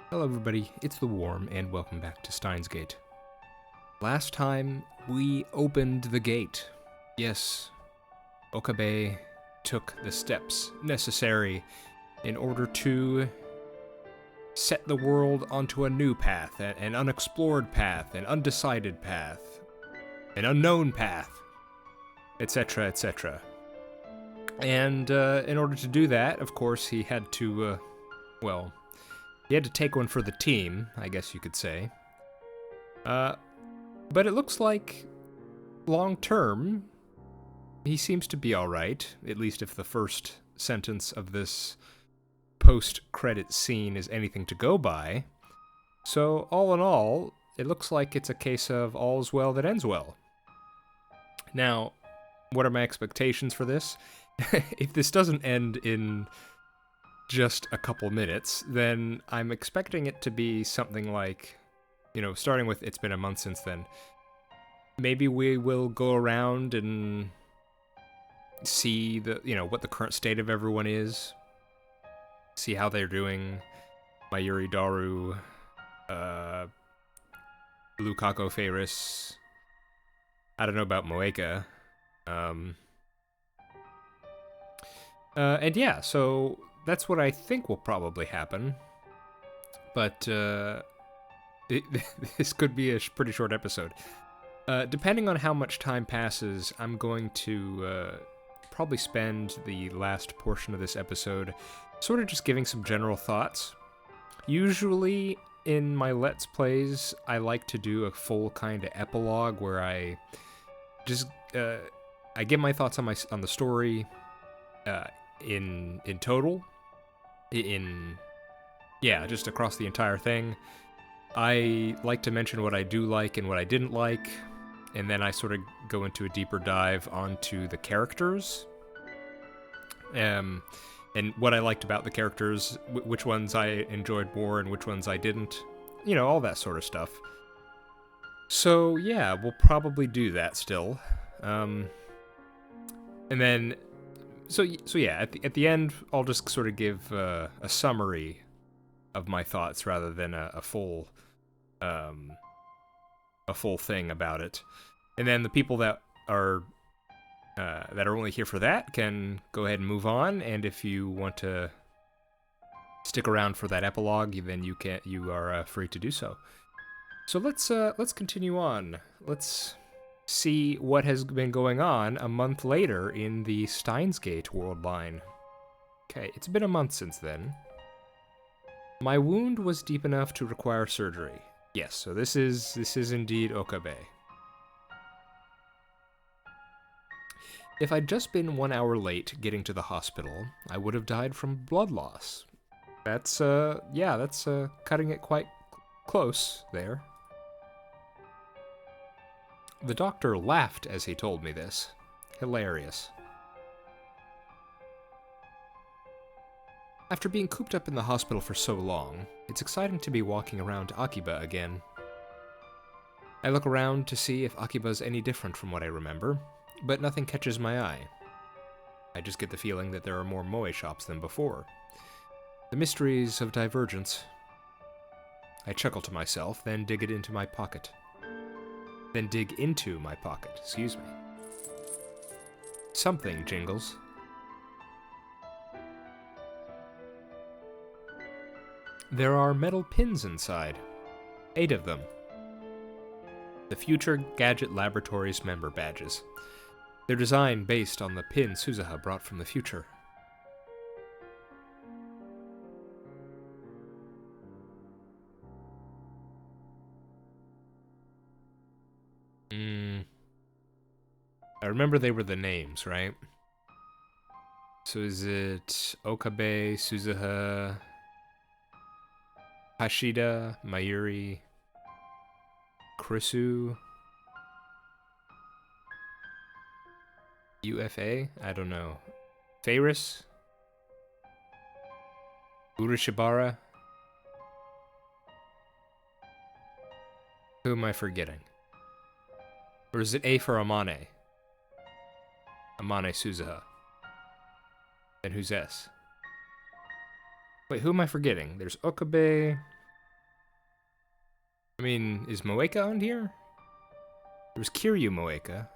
Hello everybody, it's The Worm, and welcome back to Steins Gate. Last time, we opened the gate. Yes, Okabe took the steps necessary in order to set the world onto a new path, an unexplored path, an undecided path, an unknown path, etc., etc. And in order to do that, of course, he had to, he had to take one for the team, I guess you could say. But it looks like, long term, he seems to be alright, at least if the first sentence of this post-credit scene is anything to go by. So, all in all, it looks like it's a case of all's well that ends well. Now, what are my expectations for this? If this doesn't end in just a couple minutes, then I'm expecting it to be something like, starting with it's been a month since then. Maybe we will go around and see what the current state of everyone is, see how they're doing. Mayuri, Daru, Lukako, Ferris. I don't know about Moeka. And yeah, so that's what I think will probably happen, but this could be a pretty short episode. Depending on how much time passes, I'm going to probably spend the last portion of this episode sort of just giving some general thoughts. Usually, in my Let's Plays, I like to do a full kind of epilogue where I just I give my thoughts on the story in total. Just across the entire thing. I like to mention what I do like and what I didn't like, and then I sort of go into a deeper dive onto the characters, and what I liked about the characters, which ones I enjoyed more and which ones I didn't, all that sort of stuff. So yeah, we'll probably do that still, and then. So yeah, at the end, I'll just sort of give a summary of my thoughts rather than a full thing about it. And then the people that are only here for that can go ahead and move on. And if you want to stick around for that epilogue, then you are free to do so. So let's continue on. Let's see what has been going on a month later in the Steins Gate world line. Okay, it's been a month since then. My wound was deep enough to require surgery. Yes, so this is indeed Okabe. If I'd just been 1 hour late getting to the hospital, I would have died from blood loss. That's cutting it quite close there. The doctor laughed as he told me this. Hilarious. After being cooped up in the hospital for so long, it's exciting to be walking around Akiba again. I look around to see if Akiba's any different from what I remember, but nothing catches my eye. I just get the feeling that there are more moe shops than before. The mysteries of divergence. I chuckle to myself, then dig into my pocket, excuse me. Something jingles. There are metal pins inside. 8 of them. The Future Gadget Laboratories member badges. Their design based on the pin Suzuha brought from the future. I remember they were the names, right? So is it Okabe, Suzuha, Hashida, Mayuri, Krisu, UFA? I don't know. Ferris? Urashibara? Who am I forgetting? Or is it A for Amane? Amane Suzuha. Then who's S? Wait, who am I forgetting? There's Okabe, I mean, is Moeka on here? There was Kiryu Moeka.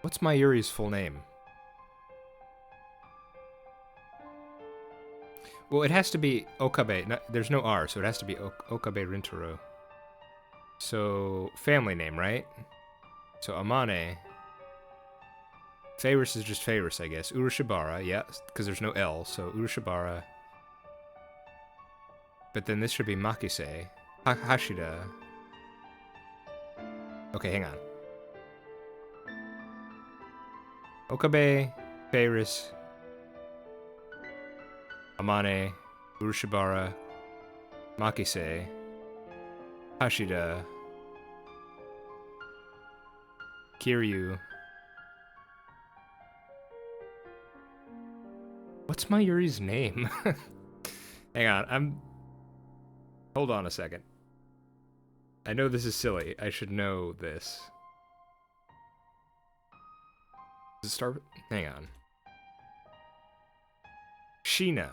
What's Mayuri's full name? Well, it has to be Okabe. No, there's no R, so it has to be Okabe Rintaro. So, family name, right? So, Amane. Faris is just Faris, I guess. Urashibara, yeah, because there's no L, so Urashibara. But then this should be Makise. Hashida. Okay, hang on. Okabe, Faris, Amane, Urashibara, Makise, Hashida, Kiryu. What's Mayuri's name? Hang on, Hold on a second. I know this is silly. I should know this. Does it start with... Hang on. Sheena.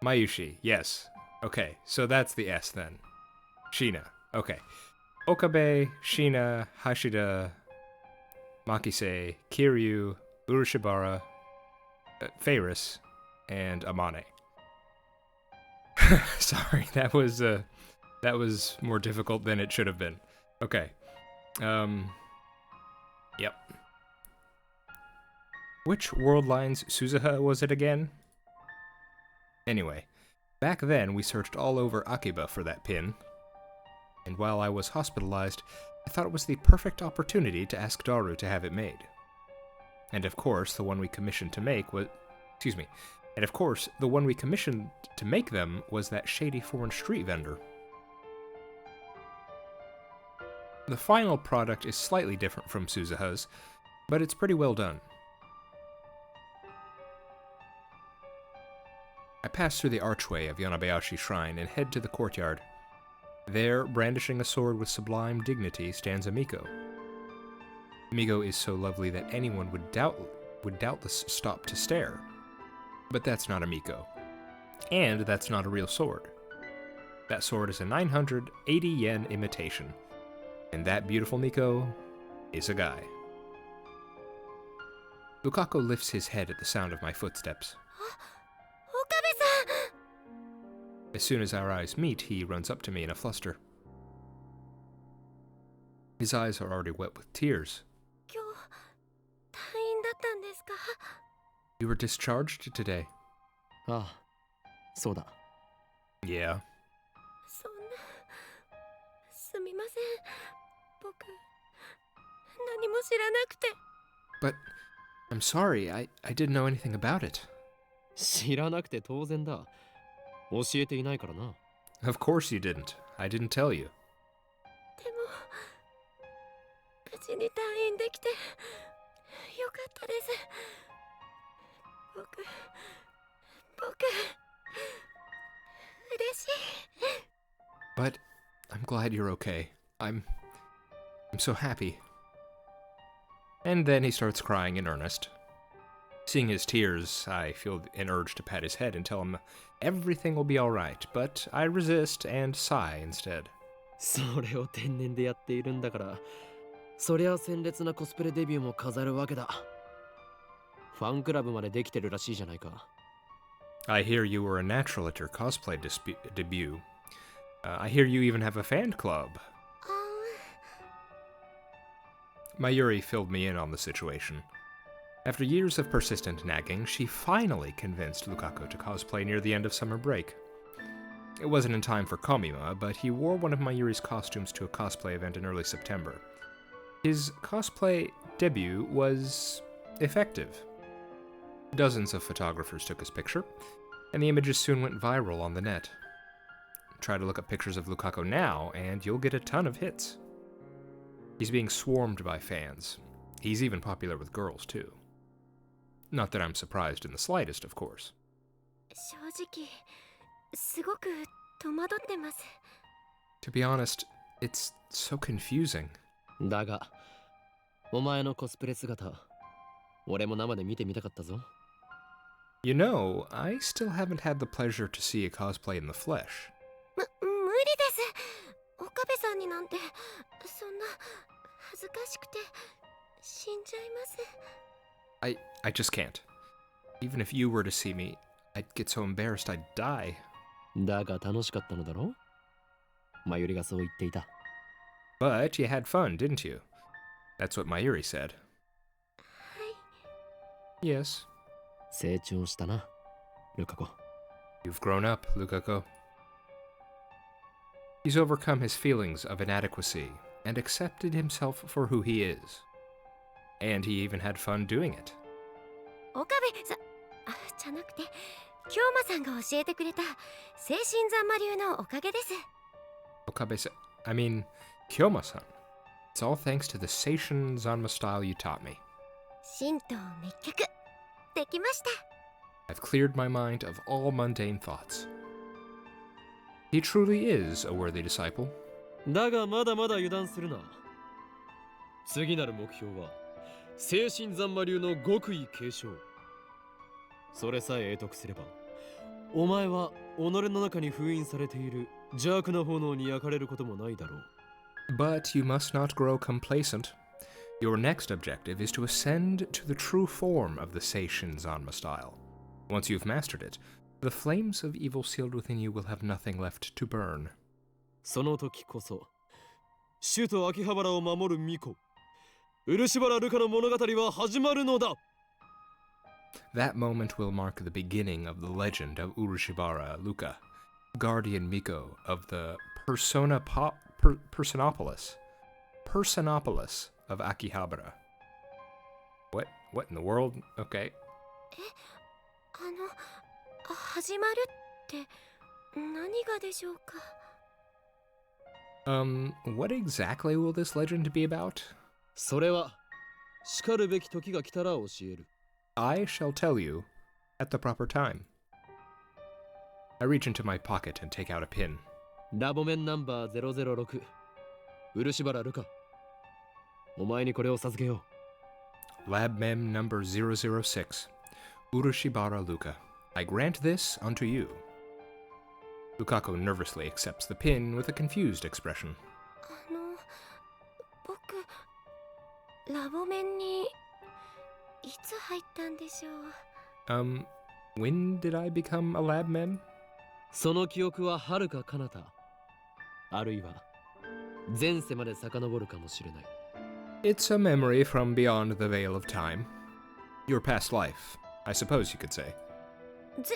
Mayushi, yes. Okay, so that's the S then. Sheena, okay. Okabe, Sheena, Hashida, Makise, Kiryu, Urashibara, Faris, and Amane. Sorry, that was more difficult than it should have been. Okay. Yep. Which World Lines Suzuha was it again? Anyway, back then we searched all over Akiba for that pin, and while I was hospitalized, I thought it was the perfect opportunity to ask Daru to have it made. And of course, the one we commissioned to make was... Excuse me. And of course, the one we commissioned to make them was that shady foreign street vendor. The final product is slightly different from Suzuha's, but it's pretty well done. I pass through the archway of Yonabayashi Shrine and head to the courtyard. There, brandishing a sword with sublime dignity, stands a Miko. Miko is so lovely that anyone would doubtless stop to stare. But that's not a Miko. And that's not a real sword. That sword is a 980 yen imitation. And that beautiful Miko is a guy. Lukaku lifts his head at the sound of my footsteps. Okabe-san! As soon as our eyes meet, he runs up to me in a fluster. His eyes are already wet with tears. You were discharged today. Ah, so da. Yeah. But I'm sorry, I didn't know anything about it. 知らなくて当然だ。教えていないからな。Of course you didn't. I didn't tell you. でも、無事に退院できてよかったです。僕、嬉しい。But I'm glad you're okay. I'm so happy. And then he starts crying in earnest. Seeing his tears, I feel an urge to pat his head and tell him everything will be alright, but I resist and sigh instead. それを天然でやっているんだから、そりゃ鮮烈なコスプレデビューも飾るわけだ。ファンクラブまでできてるらしいじゃないか。I hear you were a natural at your cosplay debut. I hear you even have a fan club. Mayuri filled me in on the situation. After years of persistent nagging, she finally convinced Lukaku to cosplay near the end of summer break. It wasn't in time for Komima, but he wore one of Mayuri's costumes to a cosplay event in early September. His cosplay debut was effective. Dozens of photographers took his picture, and the images soon went viral on the net. Try to look up pictures of Lukaku now, and you'll get a ton of hits. He's being swarmed by fans. He's even popular with girls, too. Not that I'm surprised in the slightest, of course. 正直、すごく戸惑ってます。To be honest, it's so confusing. だが、お前のコスプレ姿、俺も生で見てみたかったぞ。You know, I still haven't had the pleasure to see a cosplay in the flesh. 無理です。岡部さんになんてそんな恥ずかしくて死んじゃいます。I just can't. Even if you were to see me, I'd get so embarrassed I'd die. だが楽しかったのだろう。マユリがそう言っていた。But you had fun, didn't you? That's what Mayuri said. はい。 Yes. 成長したな、ルカ子。 You've grown up, Lukako. He's overcome his feelings of inadequacy and accepted himself for who he is. And he even had fun doing it. 岡部さん、じゃなくて、京馬さんが教えてくれた精神残魔流のおかげです。Okabe-san, I mean, Kyoma-san. It's all thanks to the Seishin Zanma style you taught me. 神道滅却できました。 I've cleared my mind of all mundane thoughts. He truly is a worthy disciple. だがまだまだ油断するな。次なる目標は精神残魔流の極意継承。それさえ得得すれば、お前は己の中に封印されている邪悪な炎に焼かれることもないだろう。 But you must not grow complacent. Your next objective is to ascend to the true form of the Seishin Zanma style. Once you've mastered it, the flames of evil sealed within you will have nothing left to burn. その時こそ、首都秋葉原を守る巫女、漆原ルカの物語は始まるのだ。 That moment will mark the beginning of the legend of Urushibara Luka, guardian Miko of the Personopolis of Akihabara. What in the world? Okay. 始まるって何がでしょうか。 What exactly will this legend be about? それは、しかるべき時が来たら教える。 I shall tell you at the proper time. I reach into my pocket and take out a pin. ラボメンナンバー006、漆原ルカ。お前にこれを授けよう。 Lab Mem number 006, Urushibara Luka. I grant this unto you. Lukako nervously accepts the pin with a confused expression. 僕ラボメンにいつ入ったんでしょう。 When did I become a lab mem? その記憶は遥か彼方、あるいは前世まで遡るかもしれない。 It's a memory from beyond the veil of time. Your past life, I suppose you could say. 前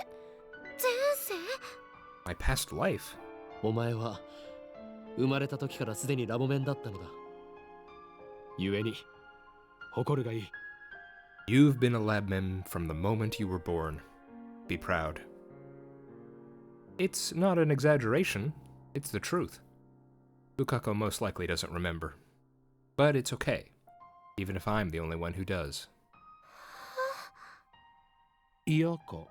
世？ My past life? お前は生まれた時からすでにラボメンだったのだ。故に誇るがいい。 You've been a lab mem from the moment you were born. Be proud. It's not an exaggeration, it's the truth. Lukako most likely doesn't remember. But it's okay, even if I'm the only one who does. 嫌か。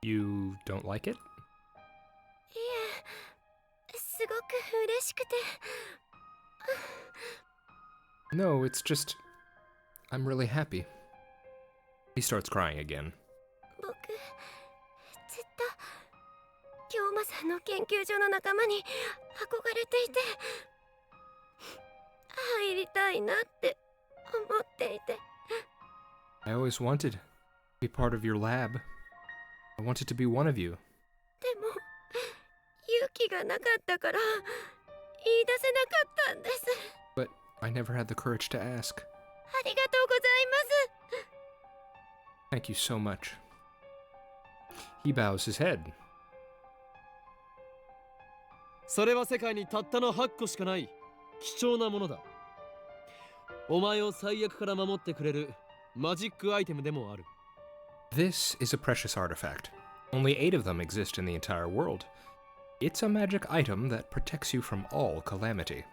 You don't like it? いえ、すごく嬉しくて。 No, it's just... I'm really happy. He starts crying again. 僕ずっと京馬さんの研究所の仲間に憧れていて、入りたいなって思っていて。 I always wanted to be part of your lab. I wanted to be one of you. でも勇気がなかったから言い出せなかったんです。 But I never had the courage to ask. ありがとうございます。 Thank you so much. He bows his head. それは世界にたったの8個しかない貴重なものだ。お前を最悪から守ってくれるマジックアイテムでもある。 This is a precious artifact. Only 8 of them exist in the entire world. It's a magic item that protects you from all calamity.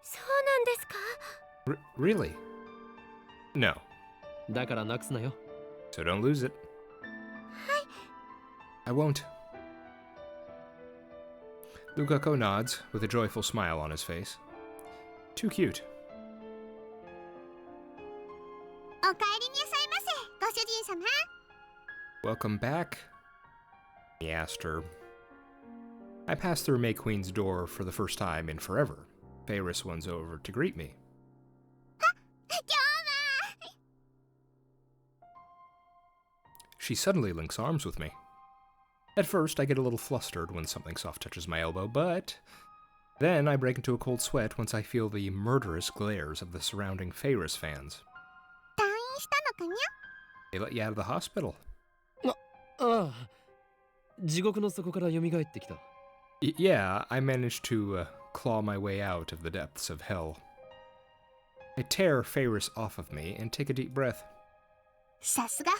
そうなんですか？ Really? No. だからなくすなよ。 So don't lose it. I won't. Lukako nods with a joyful smile on his face. Too cute. お帰りになさいませ、ご主人様。Welcome back? He asked her. I passed through May Queen's door for the first time in forever. Feyris runs over to greet me. She suddenly links arms with me. At first, I get a little flustered when something soft touches my elbow, but then I break into a cold sweat once I feel the murderous glares of the surrounding Feyris fans. They let you out of the hospital. ああ、地獄の底から蘇ってきた。Yeah, I managed to claw my way out of the depths of hell. I tear Feyris off of me and take a deep breath. さすが法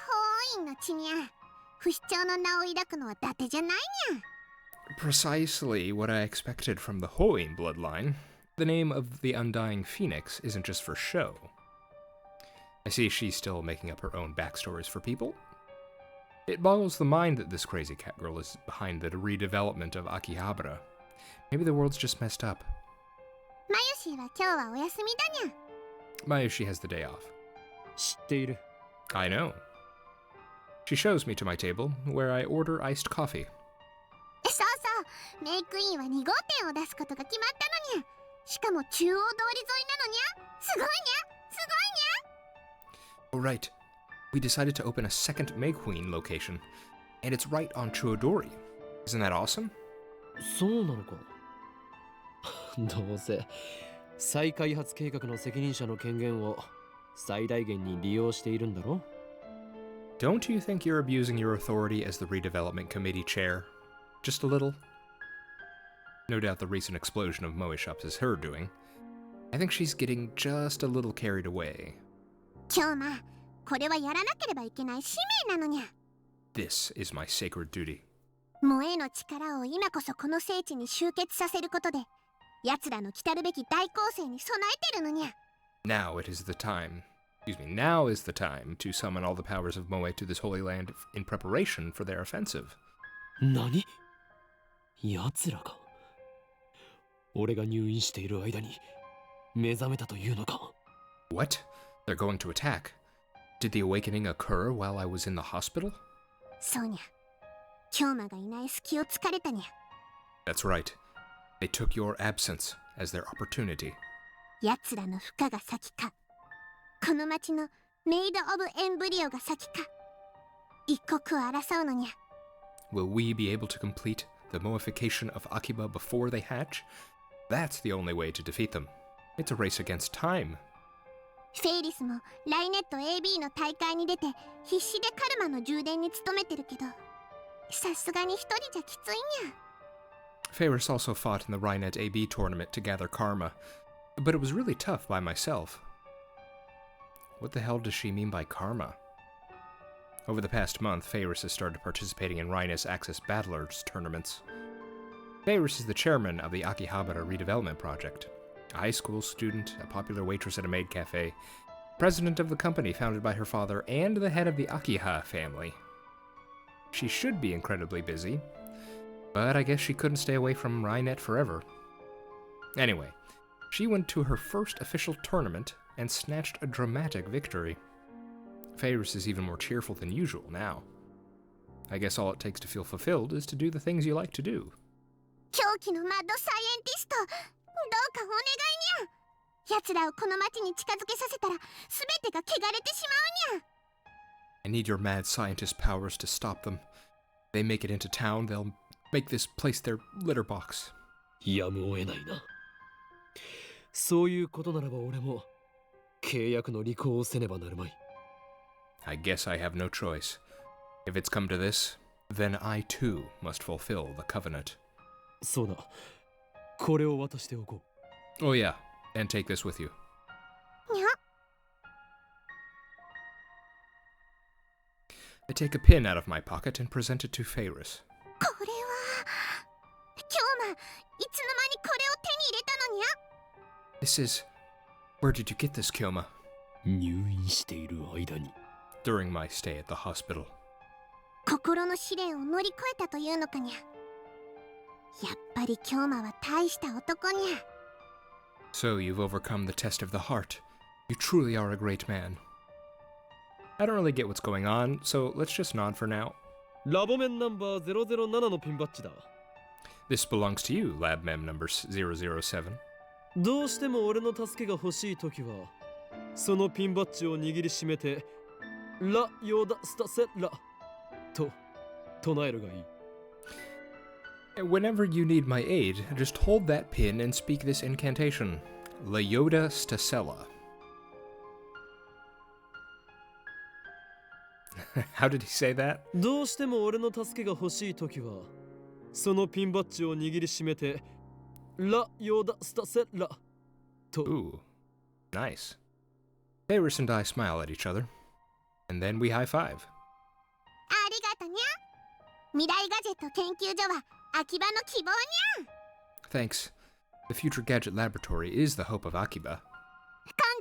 王院の血にゃ。不死鳥の名を抱くのは伊達じゃないにゃ。Precisely what I expected from the Hoin bloodline. The name of the Undying Phoenix isn't just for show. I see she's still making up her own backstories for people. It boggles the mind that this crazy cat girl is behind the redevelopment of Akihabara. Maybe the world's just messed up. マユシーは今日はお休みだにゃ。Mayushi has the day off. 知っている。I know. She shows me to my table, where I order iced coffee. そうそう、メイクインは2号店を出すことが決まったのにゃ。しかも中央通り沿いなのにゃ。すごいにゃ。すごいにゃ。 Oh, right. We decided to open a second May Queen location, and it's right on Chuodori. Isn't that awesome? そうなのか。どうせ再開発計画の責任者の権限を最大限に利用しているんだろ？ Don't you think you're abusing your authority as the redevelopment committee chair? Just a little? No doubt the recent explosion of Moe shops is her doing. I think she's getting just a little carried away. 今日ま、これはやらなければいけない使命なのにゃ。 This is my sacred duty. 萌えの力を今こそこの聖地に集結させることで、奴らの来たるべき大攻勢に備えてるのにゃ。Now is the time to summon all the powers of Moe to this holy land in preparation for their offensive. 何？奴らが俺が入院している間に目覚めたというのか？ What? They're going to attack. Did the awakening occur while I was in the hospital? そうにゃ。京馬がいない隙を突かれたにゃ。 That's right. They took your absence as their opportunity. 奴らの負荷が先か、この町のメイド・オブ・エンブリオが先か、一刻を争うのにゃ。 Will we be able to complete the moification of Akiba before they hatch? That's the only way to defeat them. It's a race against time. フェイリスもライネット AB の大会に出て必死でカルマの充電に努めてるけど、さすがに一人じゃきついにゃ。 Feyris also fought in the Rhinet AB tournament to gather karma, but it was really tough by myself. What the hell does she mean by karma? Over the past month, Feyris has started participating in Rhinet's Access Battlers tournaments. Feyris is the chairman of the Akihabara redevelopment project. A high school student, a popular waitress at a maid cafe, president of the company founded by her father, and the head of the Akiha family. She should be incredibly busy, but I guess she couldn't stay away from Rhinet forever. Anyway, she went to her first official tournament and snatched a dramatic victory. Feyris is even more cheerful than usual now. I guess all it takes to feel fulfilled is to do the things you like to do. 狂気のマッドサイエンティスト、どうかお願いにゃ。奴らをこの町に近づけさせたら全てが汚れてしまうにゃ。 I need your mad scientist powers to stop them. They make it into town, they'll make this place their litter box. やむを得ないな。そういうことならば俺も契約の履行をせねばなるまい。I guess I have no choice. If it's come to this, then I too must fulfill the covenant. そうだ。これを渡しておこう。Oh yeah, and take this with you. にゃ。 I take a pin out of my pocket and present it to Feyris. これは京馬、いつの間にこれを手に入れたのにゃ。 This is... Where did you get this, Kyoma? 入院している間に。During my stay at the hospital. 心の試練を乗り越えたというのかにゃ。やっぱり京馬は大した男にゃ。 So you've overcome the test of the heart. You truly are a great man. I don't really get what's going on, so let's just nod for now. ラボメンナンバー007のピンバッジだ。 This belongs to you, Lab Mem number 007. どうしても俺の助けが欲しいときは、そのピンバッジを握りしめて、ラ・ヨダ・スタセラと唱えるがいい。 Whenever you need my aid, just hold that pin and speak this incantation. Leoda Stasella. How did he say that? どうしても俺の助けが欲しいときは、そのピンバッジを握りしめて、ラ・ヨダ・スタセラと。 Ooh, nice. Paris and I smile at each other, and then we high five. ありがとにゃ。未来ガジェット研究所は秋葉の希望にゃ。 Thanks. The future gadget laboratory is the hope of Akiba.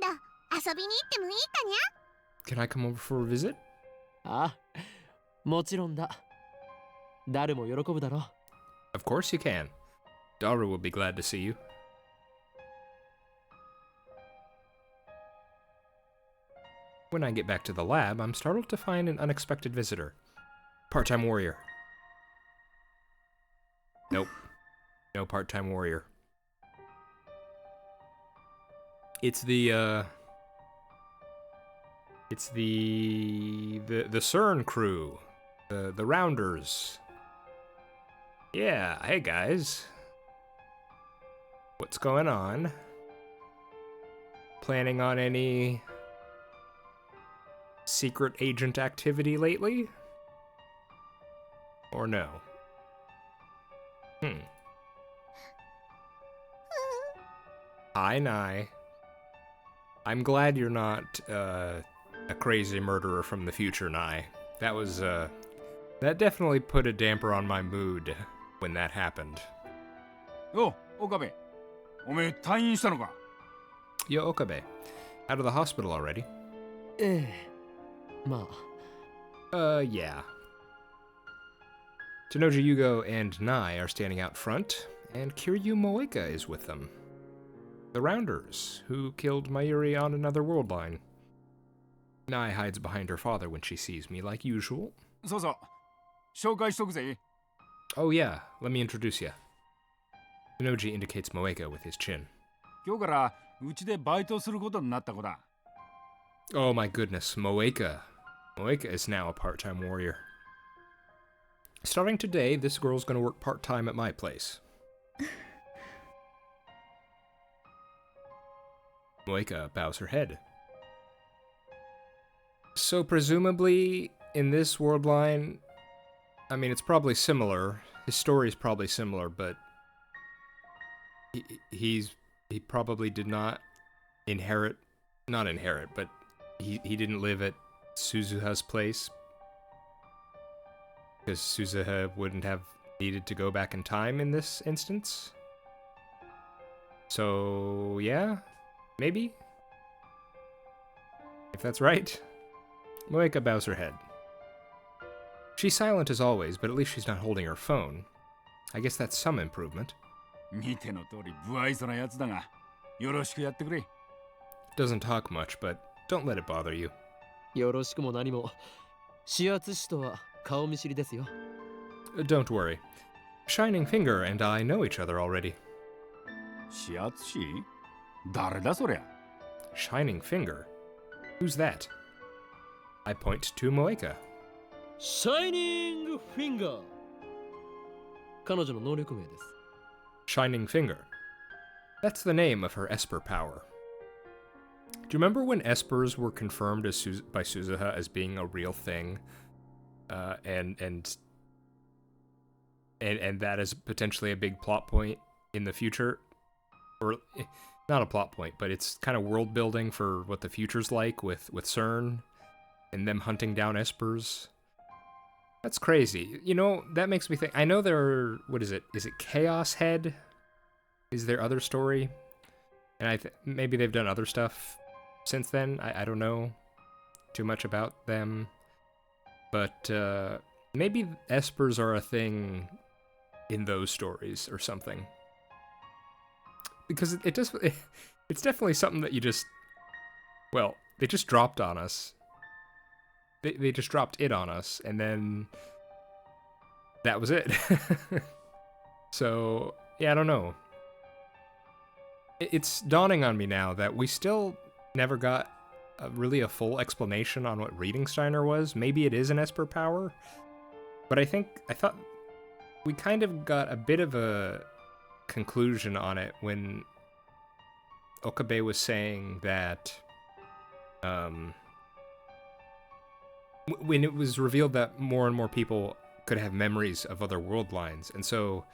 今度遊びに行ってもいいかにゃ。 Can I come over for a visit? あ、もちろんだ。誰も喜ぶだろう。 Of course you can. Dara will be glad to see you. When I get back to the lab, I'm startled to find an unexpected visitor. Part-time warrior. Nope. No part-time warrior. It's the CERN crew. The Rounders. Yeah, hey guys. What's going on? Planning on any secret agent activity lately? Or no? Hi, Nye. I'm glad you're not a crazy murderer from the future, Nye. That was that definitely put a damper on my mood when that happened. Oh, Okabe. おめえ退院したのか? Yo, Okabe. Out of the hospital already? ええ、まあ。Yeah. Tenoji Yugo and Nai are standing out front, and Kiryu Moeka is with them. The Rounders, who killed Mayuri on another world line. Nai hides behind her father when she sees me, like usual. そうそう。紹介しとくぜ。 Oh yeah, let me introduce you. Tenoji indicates Moeka with his chin. 今日からうちでバイトすることになった子だ。 Oh my goodness, Moeka. Moeka is now a part-time warrior. Starting today, this girl's gonna work part-time at my place. Moeka bows her head. So presumably, in this world line, I mean, it's probably similar. His story is probably similar, but he probably did not inherit, but he didn't live at Suzuha's place because Suzuha wouldn't have needed to go back in time in this instance. So yeah, maybe, if that's right. Moeka bows her head. She's silent as always, but at least she's not holding her phone. I guess that's some improvement. 見ての通り不愛想なやつだが、よろしくやってくれ。 Doesn't talk much, but don't let it bother you. よろしくも何も。指圧師とは顔見知りですよ。Don't worry. Shining Finger and I know each other already. 指圧師? 誰だそりゃ? Shining Finger? Who's that? I point to Moeka. シャイニングフィンガー。彼女の能力名です。 Shining Finger. That's the name of her Esper power. Do you remember when Espers were confirmed as by Suzuha as being a real thing? And that is potentially a big plot point in the future? Or not a plot point, but it's kind of world building for what the future's like with CERN and them hunting down Espers. That's crazy. You know, that makes me think. I know there are, what is it? Is it Chaos Head? Is their other story? And maybe they've done other stuff since then. I don't know too much about them. But maybe Espers are a thing in those stories or something. Because it's definitely something that you just, well, they just dropped on us. they just dropped it on us, and then that was it. So, yeah, I don't know. It's dawning on me now that we still never got really a full explanation on what reading Steiner was. Maybe it is an Esper power, but I thought we kind of got a bit of a conclusion on it when Okabe was saying that when it was revealed that more and more people could have memories of other world lines. And so,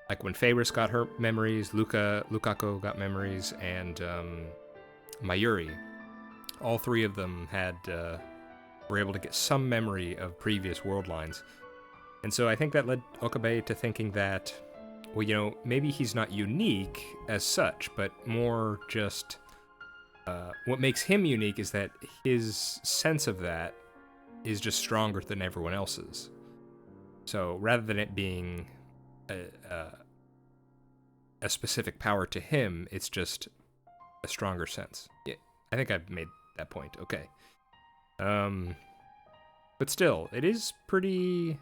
like when Feyris got her memories, Lukako got memories, and Mayuri, all three of them were able to get some memory of previous world lines. And so I think that led Okabe to thinking that, well, you know, maybe he's not unique as such, but more just what makes him unique is that his sense of that is just stronger than everyone else's. So rather than it being a specific power to him, it's just a stronger sense. Yeah, I think I've made that point. Okay. But still, it is pretty...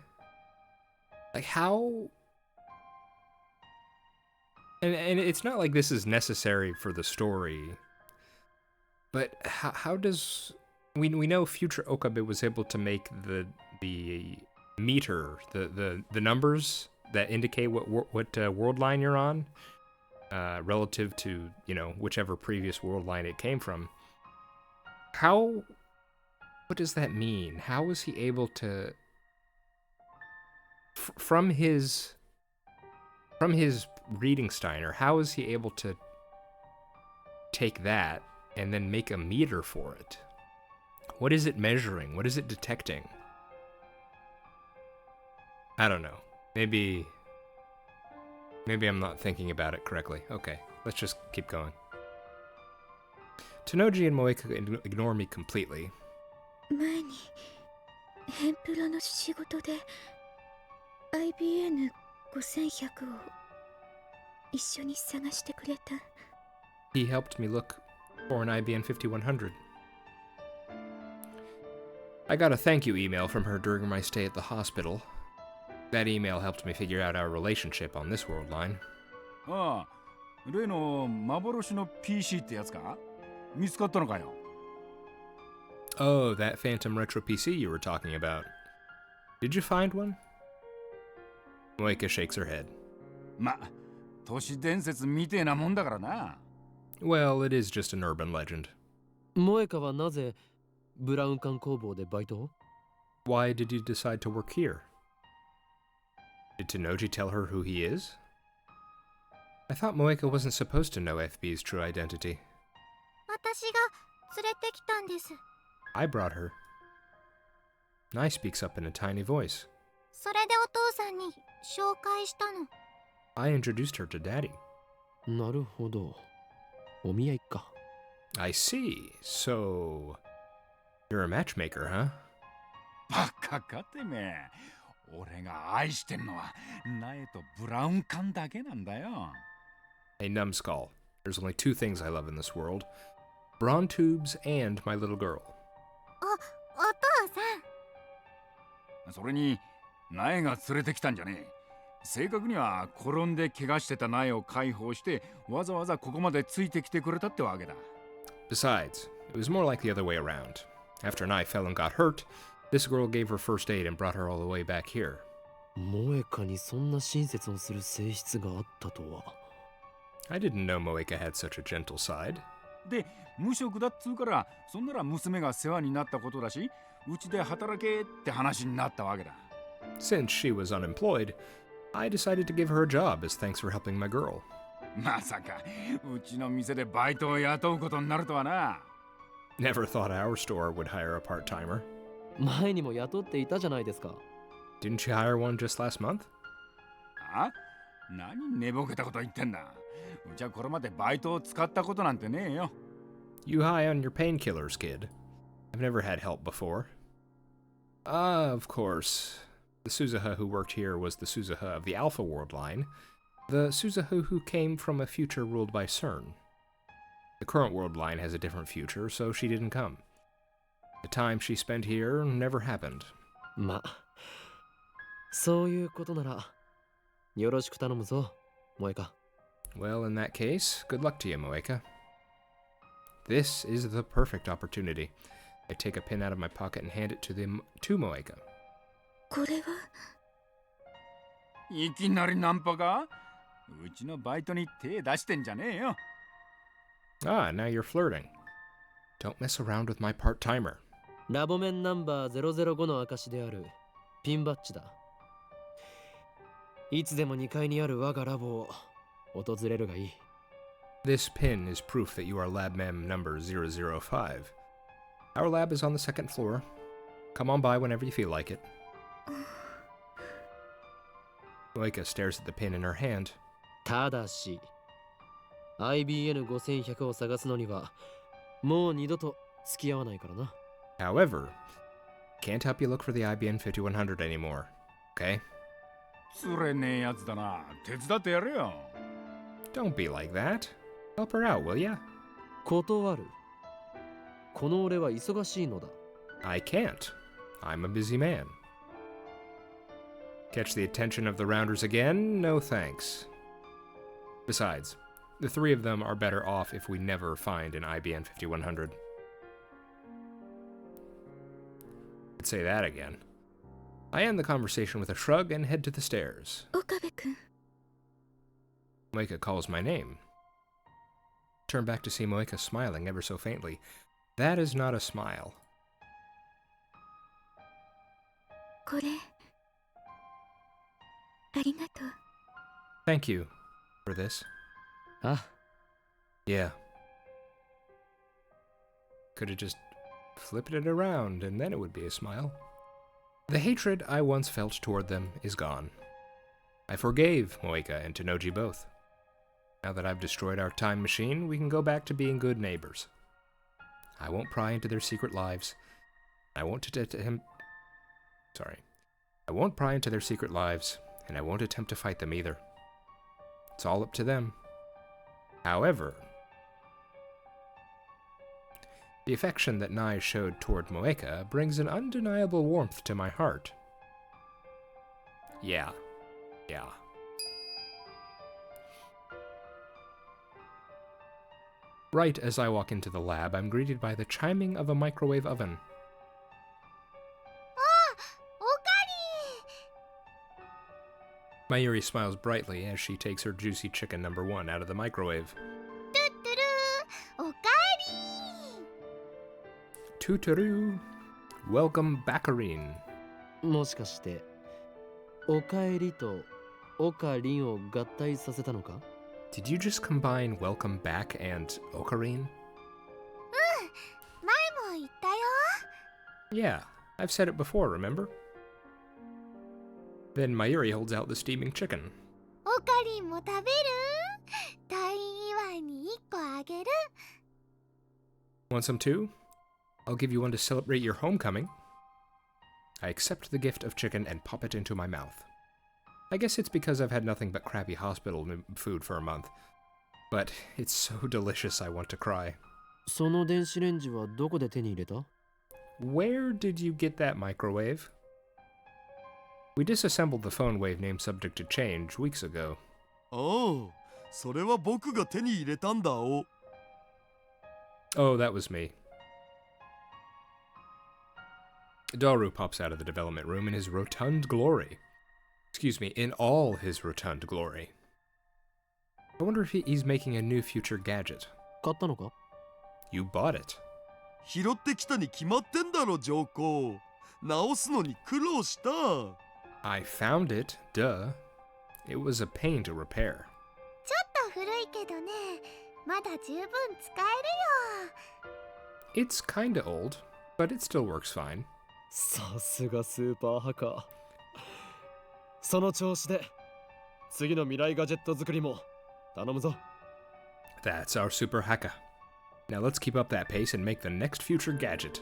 Like, how... And it's not like this is necessary for the story, but how does... We know future Okabe was able to make the meter, the numbers that indicate what world line you're on, relative to, you know, whichever previous world line it came from. What does that mean? How was he able to... From his reading Steiner, how is he able to take that and then make a meter for it? What is it measuring? What is it detecting? I don't know. Maybe I'm not thinking about it correctly. Okay, let's just keep going. Tanoji and Moeka ignore me completely. 前にヘンプロの仕事で IBN5100 を一緒に探してくれた。 He helped me look for an IBN 5100. I got a thank you email from her during my stay at the hospital. That email helped me figure out our relationship on this world line. ああ、例の幻の PC ってやつか？見つかったのかよ。 Oh, that Phantom Retro PC you were talking about. Did you find one? Moeka shakes her head. ま、都市伝説みてえなもんだからな。 Well, it is just an urban legend. 萌香はなぜブラウン管工房でバイトを？ Why did you decide to work here? Did Tanoji tell her who he is? I thought Moeka wasn't supposed to know FB's true identity. 私が連れてきたんです。 I brought her. Nai speaks up in a tiny voice. それでお父さんに紹介したの。 I introduced her to Daddy. なるほど。お見合いか。 I see. So, you're a matchmaker, huh? バカかてめえ。俺が愛してんのは苗とブラウン管だけなんだよ。 A numbskull. There's only two things I love in this world. Brawn tubes and my little girl. お父さん。それに苗が連れてきたんじゃねえ。正確には転んで怪我してた苗を解放してわざわざここまでついてきてくれたってわけだ。 Besides, it was more like the other way around. After Nai fell and got hurt, this girl gave her first aid and brought her all the way back here. 萌香にそんな親切をする性質があったとは。 I didn't know Moeka had such a gentle side. で、無職だっつうからそんなら娘が世話になったことだし、うちで働けって話になったわけだ。 Since she was unemployed, I decided to give her a job as thanks for helping my girl. まさかうちの店でバイトを雇うことになるとはな。 Never thought our store would hire a part-timer. 前にも雇っていたじゃないですか。 Didn't you hire one just last month? あ？何寝ぼけたこと言ってんだ。うちはこれまでバイトを使ったことなんてねえよ。 You high on your painkillers, kid. I've never had help before. Ah, of course. The Suzuha who worked here was the Suzuha of the Alpha World line, the Suzuha who came from a future ruled by CERN. The current world line has a different future, so she didn't come. The time she spent here never happened. ま、そういうことなら、よろしく頼むぞ、萌か。Well, in that case, good luck to you, Moeka. This is the perfect opportunity. I take a pin out of my pocket and hand it to Moeka. これは。いきなりナンパか？うちのバイトに手出してんじゃねえよ。Ah, now you're flirting. Don't mess around with my part-timer. ラボメンナンバー005の証であるピンバッジだ。いつでも2階にある我がラボを訪れるがいい。This pin is proof that you are lab mem number 005. Our lab is on the second floor. Come on by whenever you feel like it. Moeka stares at the pin in her hand. ただし、IBN5100 を探すのにはもう二度と付き合わないからな。However, can't help you look for the IBN 5100 anymore. Okay? つれねえやつだな。手伝ってやれよ。Don't be like that. Help her out, will ya? 断る。この俺は忙しいのだ。I can't. I'm a busy man. Catch the attention of the rounders again? No thanks. Besides, the three of them are better off if we never find an IBN 5100. I'd say that again. I end the conversation with a shrug and head to the stairs. 岡部君。 Moeka calls my name. Turn back to see Moeka smiling ever so faintly. That is not a smile. これ。ありがとう。 Thank you for this. あ、Yeah. Could have just flipped it around and then it would be a smile. The hatred I once felt toward them is gone. I forgave Moeka and Tenoji both. Now that I've destroyed our time machine, we can go back to being good neighbors. I won't pry into their secret lives. I won't pry into their secret lives, and I won't attempt to fight them either. It's all up to them. However, the affection that Nai showed toward Moeka brings an undeniable warmth to my heart. Yeah. Right as I walk into the lab, I'm greeted by the chiming of a microwave oven. あ、おかり。 Mayuri smiles brightly as she takes her juicy chicken number 1 out of the microwave. トゥットゥルー。おかり。 Tuturu! Welcome, Baccarine. もしかしておかえりとおかりんを合体させたのか？ Did you just combine Welcome Back and Ocarine? 前も言ったよ。 Yeah, I've said it before, remember? Then Mayuri holds out the steaming chicken. おかりんも食べる？退院祝いに1個あげる。 Want some too? I'll give you one to celebrate your homecoming. I accept the gift of chicken and pop it into my mouth. I guess it's because I've had nothing but crappy hospital food for a month. But it's so delicious I want to cry. その電子レンジはどこで手に入れた？ Where did you get that microwave? We disassembled the phone wave name subject to change weeks ago. ああ、それは僕が手に入れたんだお。Oh, that was me. Daru pops out of the development room in his rotund glory. Excuse me, in all his rotund glory. I wonder if he's making a new future gadget. 買ったのか？ You bought it. 拾ってきたに決まってんだろ、上皇。直すのに苦労した。I found it, duh. It was a pain to repair. ちょっと古いけどね、まだ十分使えるよ。 It's kinda old, but it still works fine. さすがスーパーハカー。その調子で次の未来ガジェット作りも頼むぞ。 That's our super hacker. Now let's keep up that pace and make the next future gadget.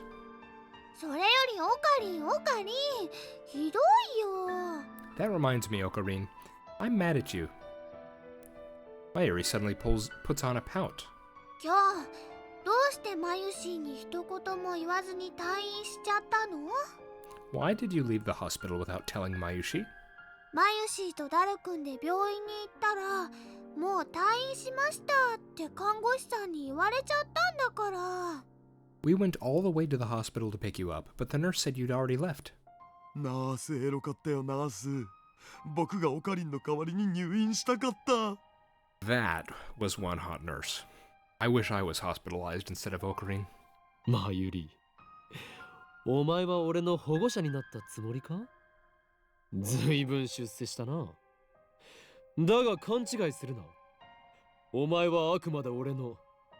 それよりオカリン、ひどいよ。 That reminds me, Ocarine. I'm mad at you. Mayuri suddenly puts on a pout. 今日どうしてマユシーに一言も言わずに退院しちゃったの？ Why did you leave the hospital without telling Mayushi? マユシーとダルくんで病院に行ったら、もう退院しましたって看護師さんに言われちゃったんだから。We went all the way to the hospital to pick you up, but the nurse said you'd already left. ナースエロかったよナース。僕がオカリンの代わりに入院したかった。That was one hot nurse. I wish I was hospitalized instead of Ocarine. マユリ、お前は俺の保護者になったつもりか？ずいぶん出世したな。だが勘違いするな。お前はあくまで俺の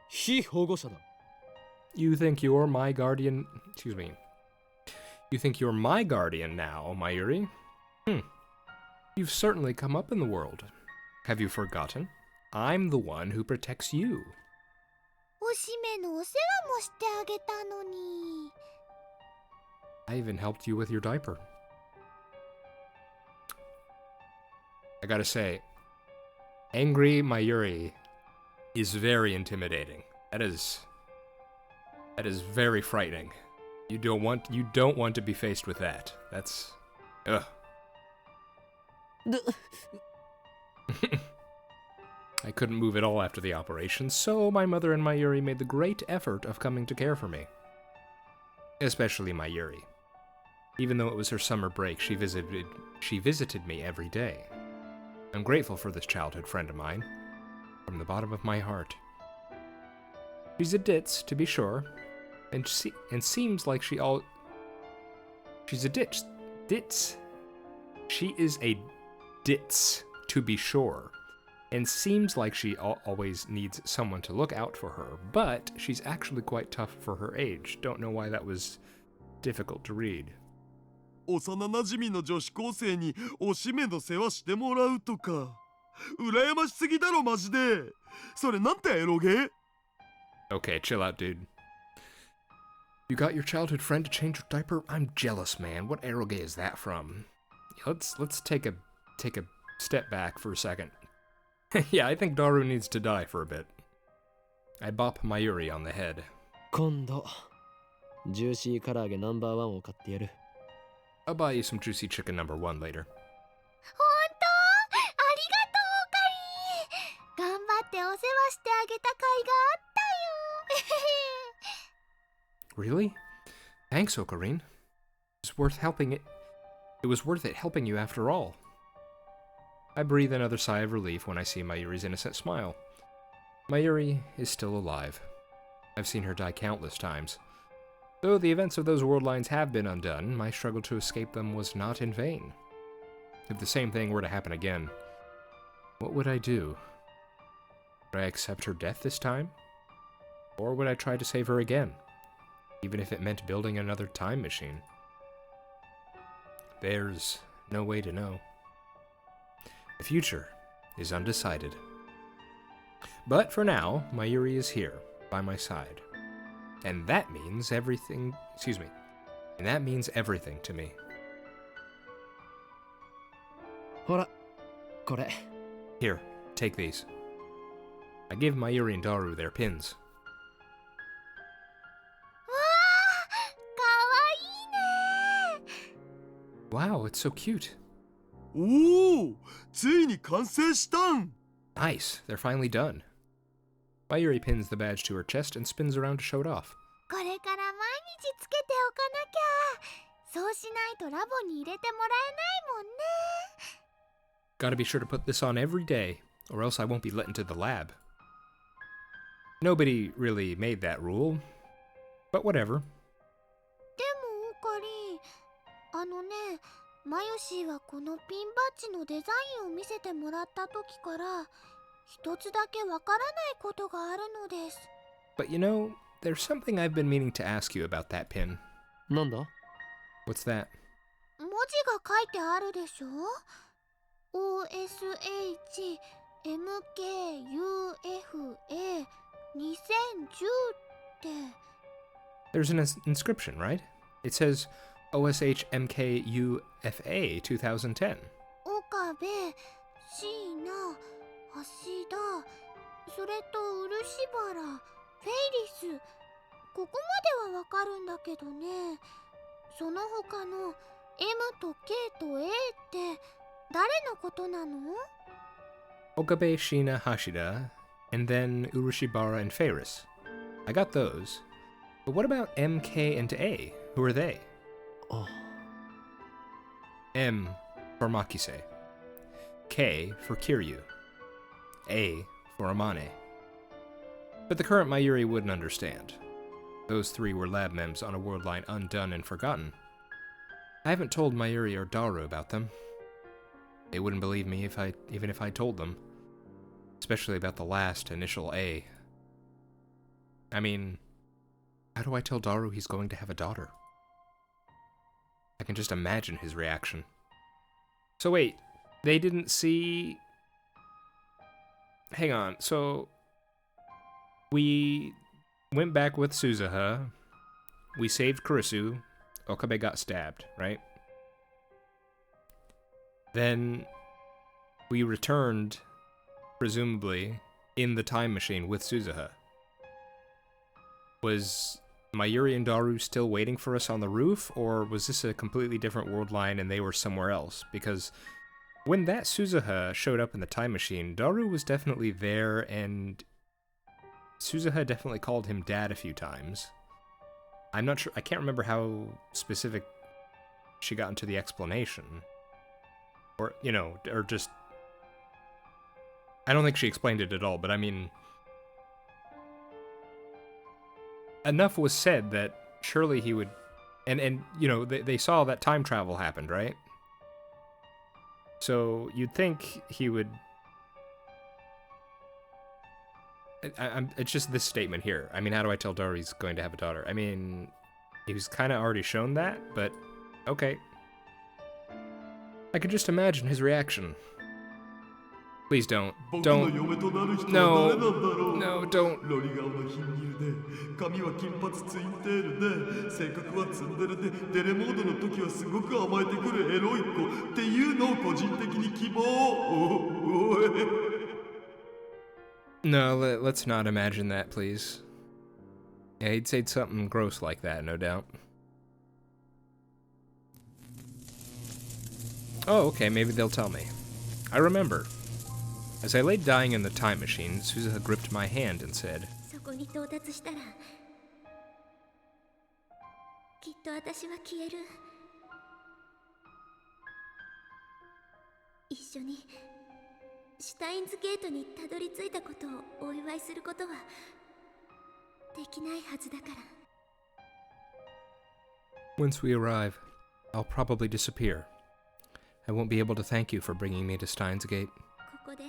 非保護者だ。You think you're my guardian... Excuse me. You think you're my guardian now, Mayuri? You've certainly come up in the world. Have you forgotten? I'm the one who protects you. おしめのお世話もしてあげたのに。I even helped you with your diaper. I gotta say, angry Mayuri is very intimidating. That is very frightening. You don't want to be faced with that. That's ugh. I couldn't move at all after the operation, so my mother and Mayuri made the great effort of coming to care for me. Especially Mayuri. Even though it was her summer break, she visited me every day. I'm grateful for this childhood friend of mine, from the bottom of my heart. She's a ditz, to be sure, and seems like she's a ditz. She is a ditz, to be sure, and seems like she always needs someone to look out for her, but she's actually quite tough for her age. Don't know why that was difficult to read. 幼馴染の女子高生におしめの世話してもらうとか羨ましすぎだろマジで。それなんてエロゲ？ Okay, chill out, dude. You got your childhood friend to change your diaper? I'm jealous, man. What eroge is that from? Let's take a step back for a second. Yeah, I think Daru needs to die for a bit. I bop Mayuri on the head. 今度ジューシー唐揚げナンバーワンを買ってやる。I'll buy you some juicy chicken number 1 later. ほんと？ありがとう、オカリン。頑張ってお世話してあげた甲斐があったよ。 Really? Thanks, Ocarine. It was worth it helping you after all. I breathe another sigh of relief when I see Mayuri's innocent smile. Mayuri is still alive. I've seen her die countless times. Though the events of those world lines have been undone, my struggle to escape them was not in vain. If the same thing were to happen again, what would I do? Would I accept her death this time? Or would I try to save her again, even if it meant building another time machine? There's no way to know. The future is undecided. But for now, Mayuri is here, by my side. And that means everything, and that means everything to me. ほら、これ。 Here, take these. I give Mayuri and Daru their pins. わあ、かわいいね。 Wow, it's so cute. おお、ついに完成したん。 Nice, they're finally done. Mayuri pins the badge to her chest and spins around to show it off. これから毎日つけておかなきゃ。そうしないとラボに入れてもらえないもんね。 Gotta be sure to put this on every day, or else I won't be let into the lab. Nobody really made that rule, but whatever. でもオカリン、マヨシーはこのピンバッジのデザインを見せてもらった時から一つだけわからないことがあるのです。 But you know, there's something I've been meaning to ask you about that pin. なんだ？ What's that? 文字が書いてあるでしょ？ OSHMKUFA2010 って。 There's an inscription, right? It says OSHMKUFA 2010. 岡部、椎名、橋田、それと漆原、フェイリス、ここまではわかるんだけどね。その他の M と K と A って誰のことなの？ Okabe, Shina, Hashida, and then Urushibara and Ferris. I got those. But what about M, K, and A? Who are they? あ M for Makise. K for Kiryu. A for Amane. But the current Mayuri wouldn't understand. Those three were lab mems on a world line undone and forgotten. I haven't told Mayuri or Daru about them. They wouldn't believe me even if I told them. Especially about the last initial A. I mean, how do I tell Daru he's going to have a daughter? I can just imagine his reaction. So wait, they didn't see... Hang on, so... We went back with Suzuha. We saved Kurisu. Okabe got stabbed, right? Then we returned, presumably, in the time machine with Suzuha. Was Mayuri and Daru still waiting for us on the roof, or was this a completely different world line and they were somewhere else? Because when that Suzuha showed up in the time machine, Daru was definitely there, and Suzuha definitely called him Dad a few times. I'm not sure, I can't remember how specific she got into the explanation. Or, you know, or just... I don't think she explained it at all, but I mean... Enough was said that surely he would... And you know, they saw that time travel happened, right? So you'd think he would... it's just this statement here. I mean, how do I tell Daru he's going to have a daughter? I mean, he was kind of already shown that, but okay. I could just imagine his reaction. Please don't. Don't. No. No, don't. ロリ顔のヒンギルで髪は金髪ツインテールで性格はツンデレでデレモードの時はすごく甘えてくるエロい子っていうのを個人的に希望。おい No, let's not imagine that, please. Yeah, he'd say something gross like that, no doubt. Oh, okay, maybe they'll tell me. I remember. As I lay dying in the time machine, Suzuha gripped my hand and said, そこに到達したらきっと私は消える。一緒にシュタインズゲートにたどり着いたことをお祝いすることはできないはずだから。 Once we arrive, I'll probably disappear. I won't be able to thank you for bringing me to Steins Gate. ここで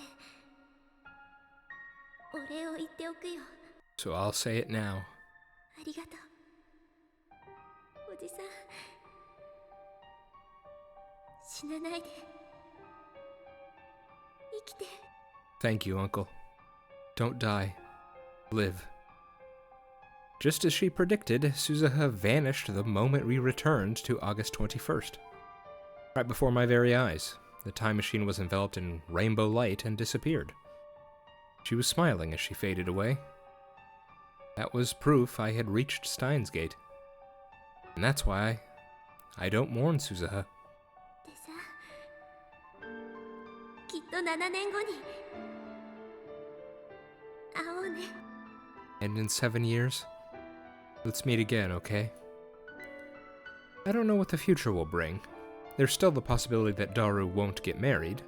お礼を言っておくよ。 So I'll say it now. ありがとう。おじさん、死なないで。生きて。 Thank you, Uncle. Don't die. Live. Just as she predicted, Suzuha vanished the moment we returned to August 21st. Right before my very eyes, the time machine was enveloped in rainbow light and disappeared. She was smiling as she faded away. That was proof I had reached Steins Gate. And that's why I don't mourn Suzuha. でさ、きっと7年後に会おうね。 And in 7 years, let's meet again, okay? I don't know what the future will bring. There's still the possibility that Daru won't get married,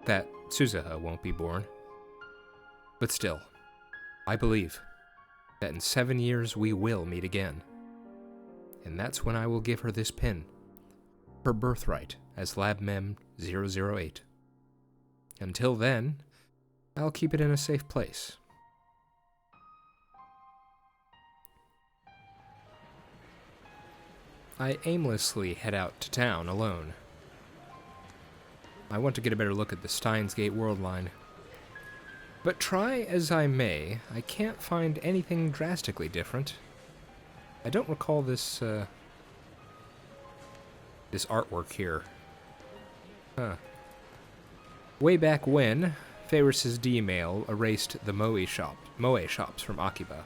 that Suzuha won't be born. But still, I believe that in 7 years we will meet again. And that's when I will give her this pin, her birthright as Lab Mem 008. Until then, I'll keep it in a safe place. I aimlessly head out to town alone. I want to get a better look at the Steins Gate world line. But try as I may, I can't find anything drastically different. I don't recall this artwork here. Huh. Way back when, Ferris's D-mail erased the Moe shops from Akiba.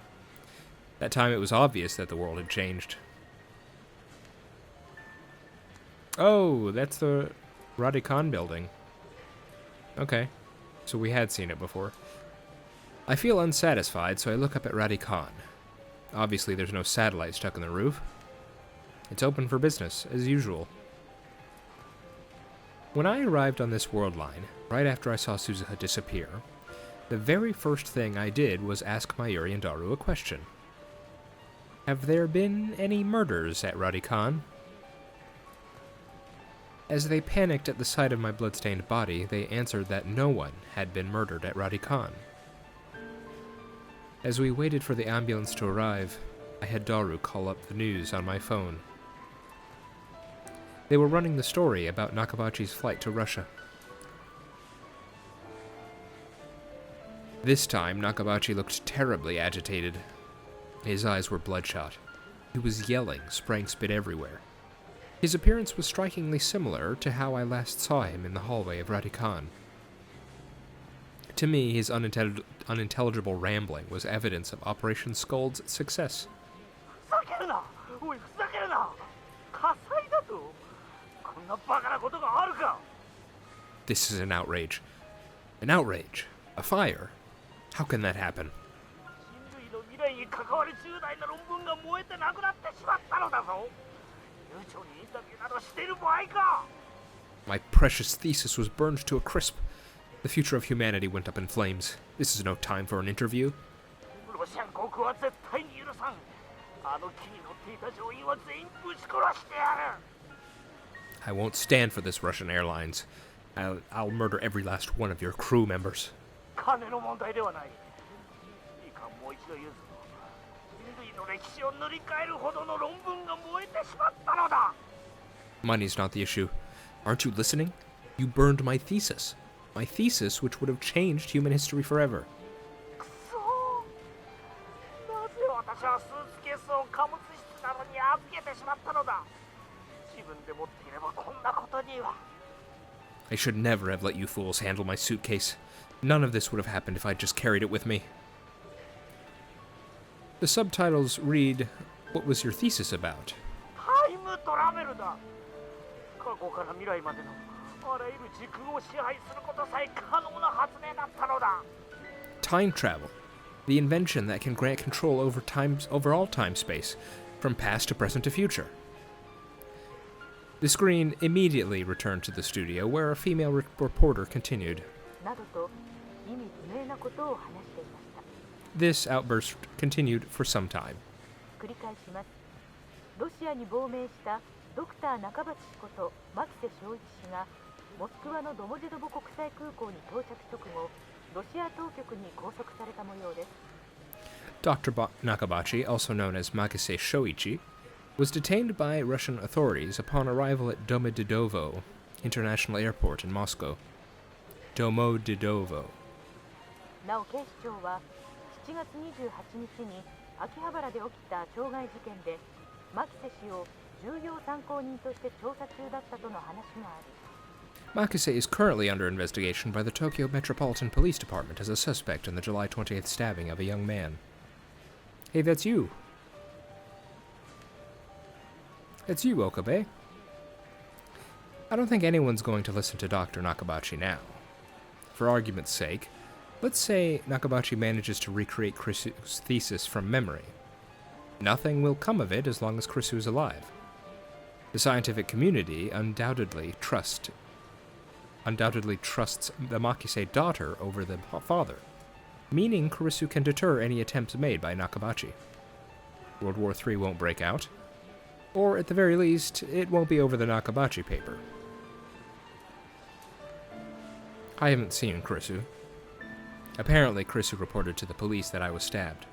That time it was obvious that the world had changed. Oh, that's the Radican building. Okay, so we had seen it before. I feel unsatisfied, so I look up at Radican. Obviously, there's no satellite stuck in the roof. It's open for business, as usual. When I arrived on this world line, right after I saw Suzuha disappear, the very first thing I did was ask Mayuri and Daru a question. Have there been any murders at Radican? As they panicked at the sight of my bloodstained body, they answered that no one had been murdered at Radican. As we waited for the ambulance to arrive, I had Daru call up the news on my phone. They were running the story about Nakabachi's flight to Russia. This time, Nakabachi looked terribly agitated. His eyes were bloodshot. He was yelling, spraying spit everywhere. His appearance was strikingly similar to how I last saw him in the hallway of Radican. To me, his unintelligible rambling was evidence of Operation Skuld's success. This is an outrage. An outrage. A fire. How can that happen? My precious thesis was burned to a crisp. The future of humanity went up in flames. This is no time for an interview. I won't stand for this, Russian Airlines. I'll murder every last one of your crew members. Money's not the issue. Aren't you listening? You burned my thesis. My thesis, which would have changed human history forever. I should never have let you fools handle my suitcase. None of this would have happened if I'd just carried it with me. The subtitles read, "What was your thesis about?" Time travel. The invention that can grant control over all time-space, from past to present to future. The screen immediately returned to the studio, where a female reporter continued. This outburst continued for some time. Dr. Nakabachi, also known as Makise Shoichi, was detained by Russian authorities upon arrival at Domodedovo International Airport in Moscow. Domodedovo. なお警視庁は7月28日に秋葉原で起きた傷害事件で牧瀬氏を重要参考人として調査中だったとの話があり Makise is currently under investigation by the Tokyo Metropolitan Police Department as a suspect in the July 28th stabbing of a young man. Hey, that's you. It's you, Okabe. I don't think anyone's going to listen to Dr. Nakabachi now. For argument's sake, let's say Nakabachi manages to recreate Krisu's thesis from memory. Nothing will come of it as long as Krisu is alive. The scientific community undoubtedly trusts the Makise daughter over the father, meaning Kurisu can deter any attempts made by Nakabachi. World War III won't break out, or at the very least, it won't be over the Nakabachi paper. I haven't seen Kurisu. Apparently, Kurisu reported to the police that I was stabbed.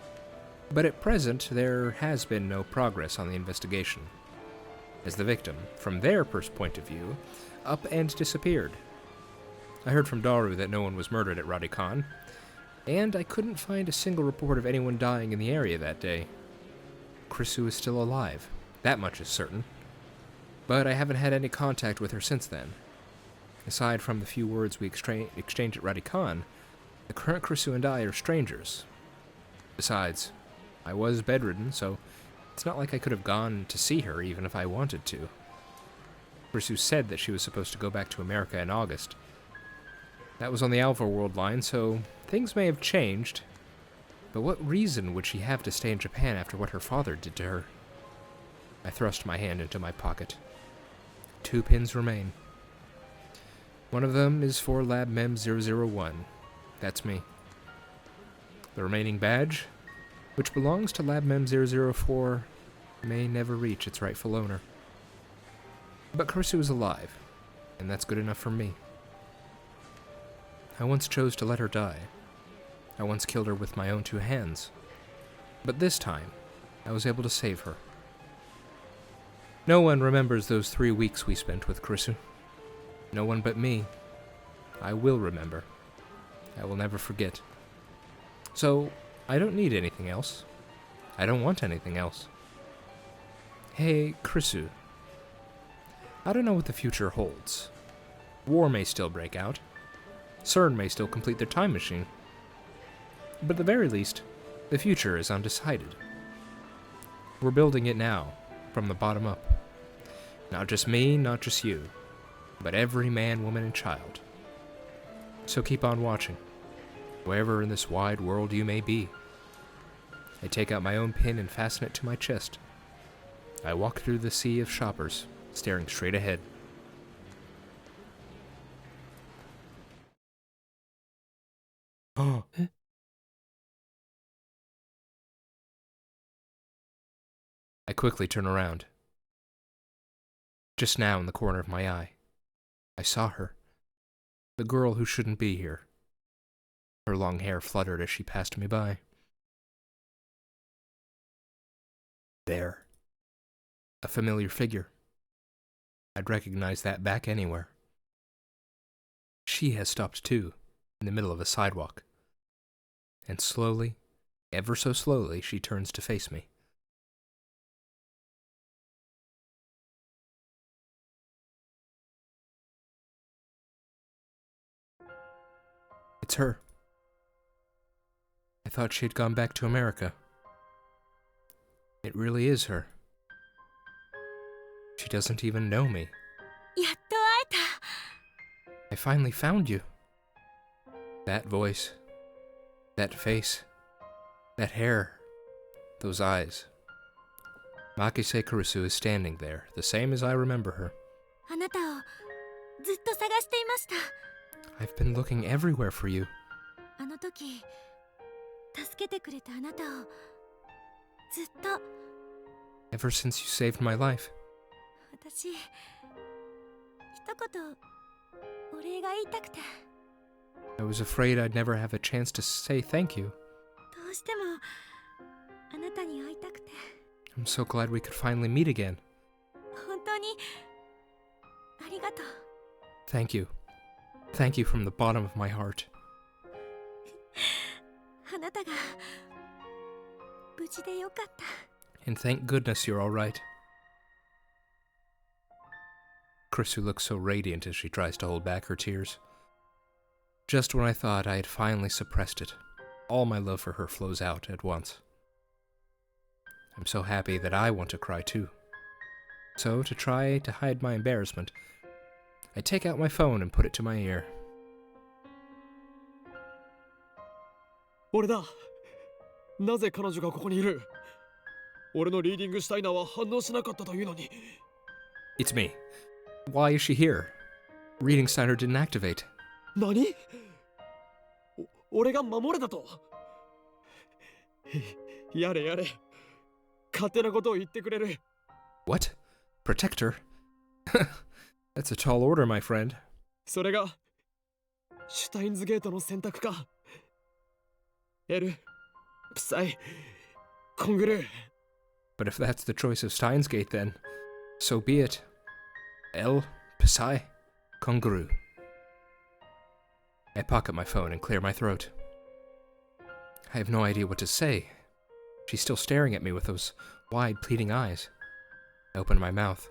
But at present, there has been no progress on the investigation, as the victim, from their point of view, up and disappeared. I heard from Daru that no one was murdered at Radican, and I couldn't find a single report of anyone dying in the area that day. Krisu is still alive, that much is certain, but I haven't had any contact with her since then. Aside from the few words we exchanged at Radican, the current Krisu and I are strangers. Besides, I was bedridden, so it's not like I could have gone to see her even if I wanted to. Krisu said that she was supposed to go back to America in August. That was on the Alpha World line, so things may have changed. But what reason would she have to stay in Japan after what her father did to her? I thrust my hand into my pocket. 2 pins remain. One of them is for Lab Mem 001. That's me. The remaining badge, which belongs to Lab Mem 004, may never reach its rightful owner. But Krisu is alive, and that's good enough for me. I once chose to let her die. I once killed her with my own 2 hands. But this time, I was able to save her. No one remembers those 3 weeks we spent with Krisu. No one but me. I will remember. I will never forget. So, I don't need anything else. I don't want anything else. Hey, Krisu. I don't know what the future holds. War may still break out. CERN may still complete their time machine. But at the very least, the future is undecided. We're building it now, from the bottom up. Not just me, not just you, but every man, woman, and child. So keep on watching, wherever in this wide world you may be. I take out my own pin and fasten it to my chest. I walk through the sea of shoppers, staring straight ahead. Oh. I quickly turn around. Just now in the corner of my eye, I saw her. The girl who shouldn't be here. Her long hair fluttered as she passed me by. There. A familiar figure. I'd recognize that back anywhere. She has stopped too, in the middle of a sidewalk. And slowly, ever so slowly, she turns to face me. It's her. I thought she had gone back to America. It really is her. She doesn't even know me. やっと会えた。 I finally found you. That voice, that face, that hair, those eyes. Makise Kurisu is standing there, the same as I remember her. あなたをずっと探していました。 I've been looking everywhere for you. あの時助けてくれたあなたをずっと。 Ever since you saved my life. 私一言お礼が言いたくて。 I was afraid I'd never have a chance to say thank you. どうしてもあなたに会いたくて。 I'm so glad we could finally meet again. 本当にありがとう。 Thank you. Thank you from the bottom of my heart. あなたが無事でよかった。 And thank goodness you're all right. Krisu looks so radiant as she tries to hold back her tears. Just when I thought I had finally suppressed it, all my love for her flows out at once. I'm so happy that I want to cry too. So, to try to hide my embarrassment, I take out my phone and put it to my ear. 俺だ。なぜ彼女がここにいる？俺のリーディングシュタイナーは反応しなかったというのに。 It's me. Why is she here? Reading Steiner didn't activate. 何？俺が守れだと？やれやれ。勝手なことを言ってくれる。What? Protector? That's a tall order, my friend. それがシュタインズゲートの選択か。L、プサイ、コングルー。 But if that's the choice of Steins Gate, then so be it. L, Psi, Konguru. I pocket my phone and clear my throat. I have no idea what to say. She's still staring at me with those wide, pleading eyes. I open my mouth.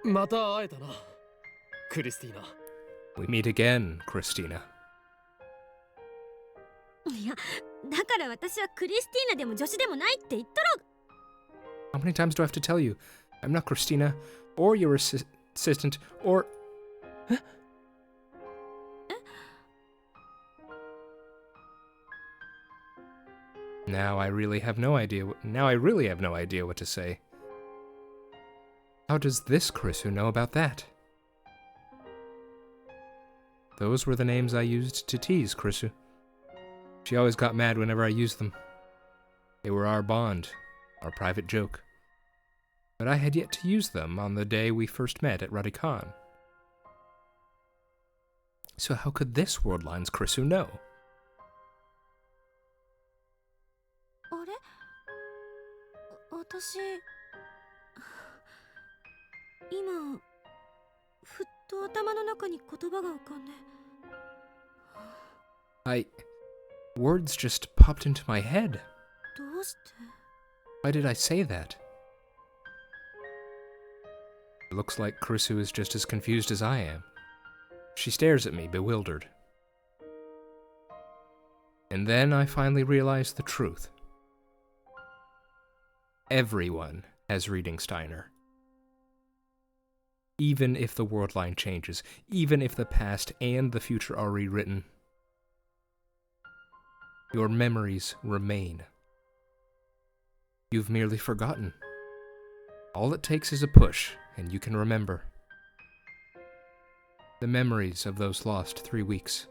また会えたな、クリスティーナ。 We meet again, Christina. いやだから私はクリスティーナでも女子でもないって言ったろ。 How many times do I have to tell you? I'm not Christina, or your assistant, or... Now I really have no idea what to say. How does this Krisu know about that? Those were the names I used to tease Krisu. She always got mad whenever I used them. They were our bond, our private joke. But I had yet to use them on the day we first met at Radikan. So how could this Worldline's Krisu know? あれ、私今ふっと頭の中に言葉が浮かんで。Words just popped into my head. どうして？ Why did I say that? It looks like Krisu is just as confused as I am. She stares at me, bewildered. And then I finally realized the truth. Everyone has reading Steiner. Even if the world line changes, even if the past and the future are rewritten, your memories remain. You've merely forgotten. All it takes is a push, and you can remember. The memories of those lost 3 weeks.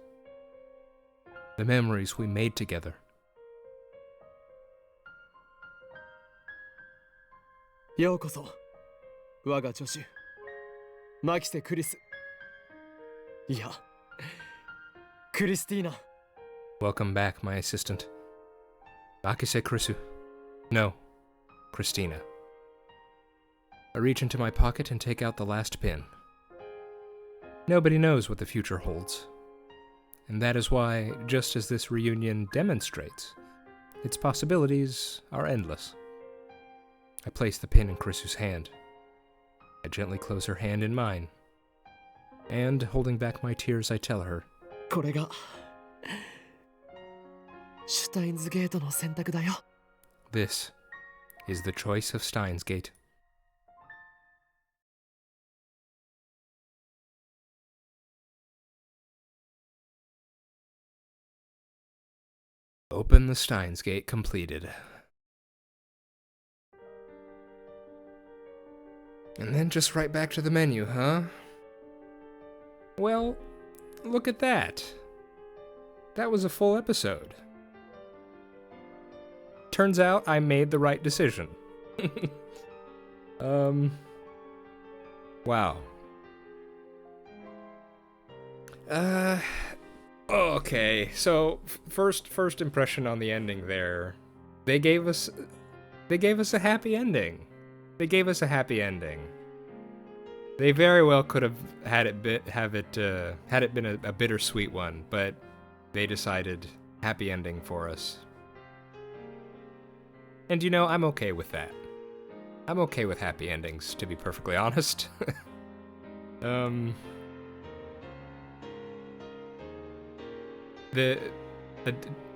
The memories we made together. ようこそ我が助手マキセ・クリス、いやクリスティーナ。 Welcome back, my assistant. Makise Krisu. No, Christina. I reach into my pocket and take out the last pin. Nobody knows what the future holds. And that is why, just as this reunion demonstrates, its possibilities are endless. I place the pin in Krisu's hand. I gently close her hand in mine. And, holding back my tears, I tell her, これがシュタインズゲートの選択だよ。 This is the choice of Steins Gate. Open the Steins Gate completed. And then just right back to the menu, huh? Well, look at that. That was a full episode. Turns out I made the right decision. Wow. Okay, so first impression on the ending there. They gave us a happy ending. They gave us a happy ending. They very well could have had it been a bittersweet one, but they decided happy ending for us. And you know, I'm okay with that. I'm okay with happy endings, to be perfectly honest.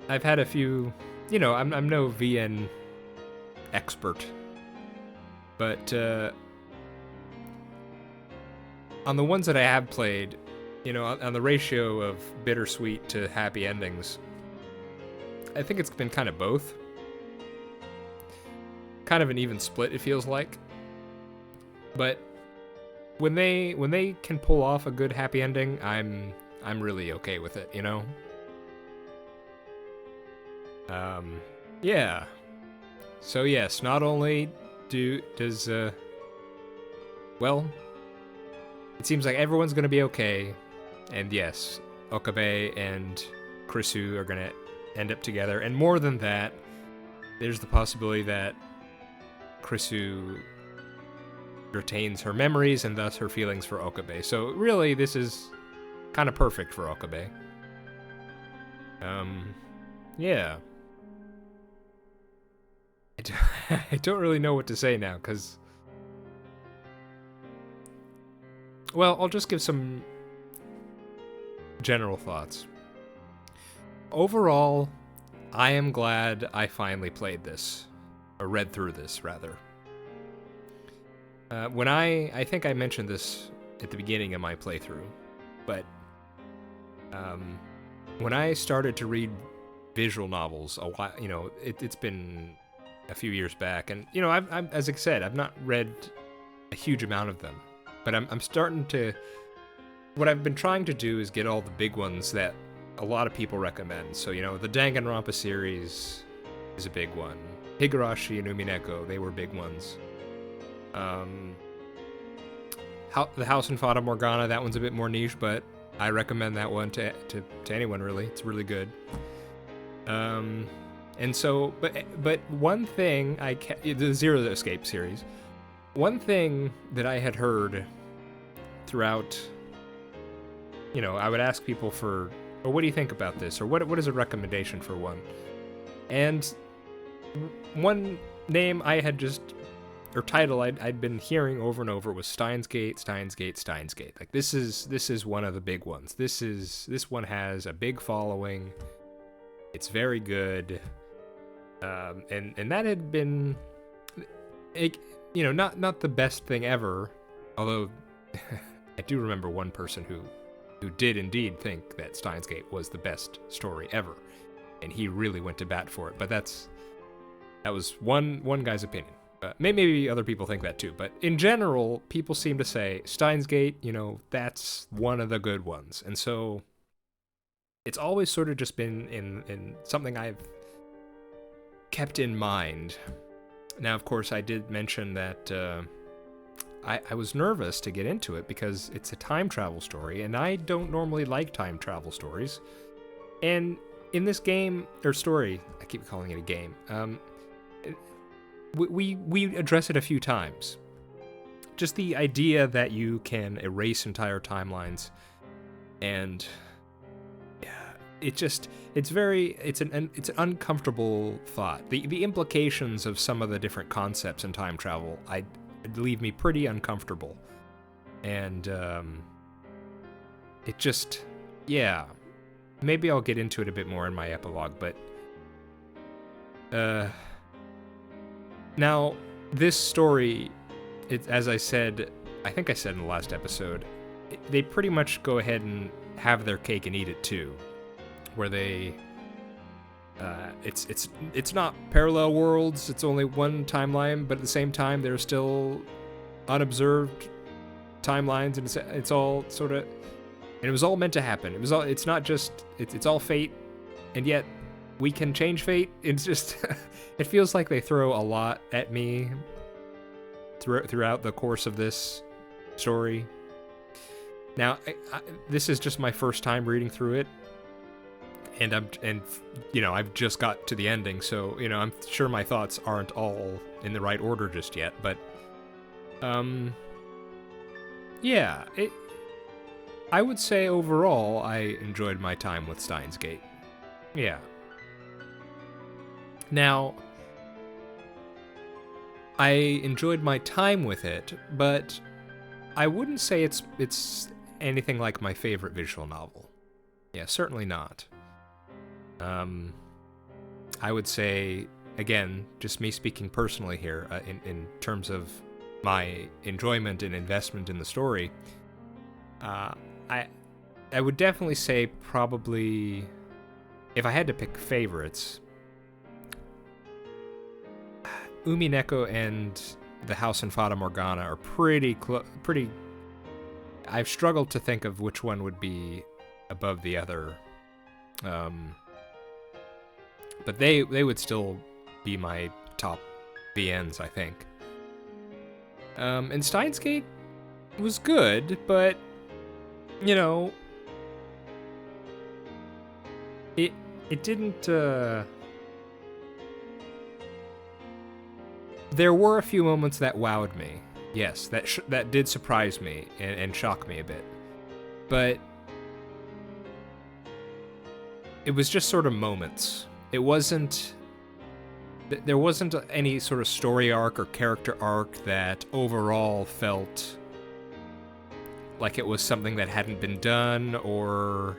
I've had a few, you know, I'm no VN expert, but on the ones that I have played, you know, on the ratio of bittersweet to happy endings, I think it's been kind of both. Kind of an even split, it feels like. But when they can pull off a good happy ending, I'm really okay with it, you know? Yeah. So yes, not only does well, it seems like everyone's gonna be okay, and yes, Okabe and Krisu are gonna end up together, and more than that, there's the possibility that Krisu retains her memories and thus her feelings for Okabe. So really, this is kind of perfect for Okabe. Yeah. I don't really know what to say now, because... Well, I'll just give some general thoughts. Overall, I am glad I finally played this, or read through this, rather. When I think I mentioned this at the beginning of my playthrough, but when I started to read visual novels a while, it's been a few years back, and I've as I said, I've not read a huge amount of them, but I'm starting to. What I've been trying to do is get all the big ones that a lot of people recommend. So the Danganronpa series is a big one. Higurashi and Umineko, they were big ones. The House in Fata Morgana, that one's a bit more niche, but I recommend that one to anyone, really. It's really good. And so, but one thing the Zero Escape series, one thing that I had heard throughout, I would ask people for, what do you think about this? Or what is a recommendation for one? And one name I had title I'd been hearing over and over was Steins Gate. Like this is one of the big ones. This one has a big following. It's very good. And that had been, not the best thing ever, although I do remember one person who did indeed think that Steins Gate was the best story ever, and he really went to bat for it. But that was one guy's opinion. Maybe other people think that too, but in general, people seem to say Steins Gate, that's one of the good ones. And so it's always sort of just been in something I've kept in mind. Now, of course, I did mention that I was nervous to get into it because it's a time travel story, and I don't normally like time travel stories. And in this game, or story, I keep calling it a game, we address it a few times. Just the idea that you can erase entire timelines, and it's an uncomfortable thought. The implications of some of the different concepts in time travel, it leave me pretty uncomfortable. And it just, maybe I'll get into it a bit more in my epilogue, but now this story, as I said, I think I said in the last episode, they pretty much go ahead and have their cake and eat it too, where they it's not parallel worlds, it's only one timeline, but at the same time there's still unobserved timelines, and it's all sort of, and it was all meant to happen. It's not just, it's all fate, and yet we can change fate. It's just it feels like they throw a lot at me throughout the course of this story. Now, this is just my first time reading through it, and I've just got to the ending, so I'm sure my thoughts aren't all in the right order just yet, but I would say overall I enjoyed my time with Steins Gate. Yeah. Now, I enjoyed my time with it, but I wouldn't say it's anything like my favorite visual novel. Yeah, certainly not. I would say, again, just me speaking personally here, in terms of my enjoyment and investment in the story, I would definitely say probably, if I had to pick favorites, Umineko and the House in Fata Morgana are pretty. I've struggled to think of which one would be above the other. But they would still be my top VNs, I think. And Steins Gate was good, but it didn't. There were a few moments that wowed me. Yes, that did surprise me and shock me a bit. But it was just sort of moments. It wasn't... There wasn't any sort of story arc or character arc that overall felt like it was something that hadn't been done, or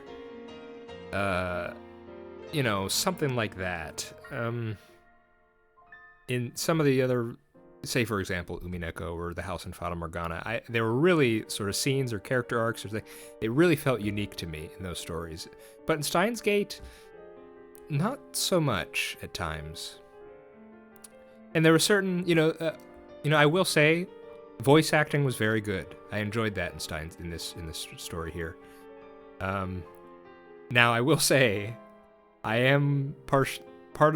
you know, something like that. In some of the other, say for example, Umineko or the House in Fata Morgana, there were really sort of scenes or character arcs, or they really felt unique to me in those stories. But in Steins Gate, not so much at times. And there were certain, I will say, voice acting was very good. I enjoyed that in Steins in this story here. Now I will say, I am part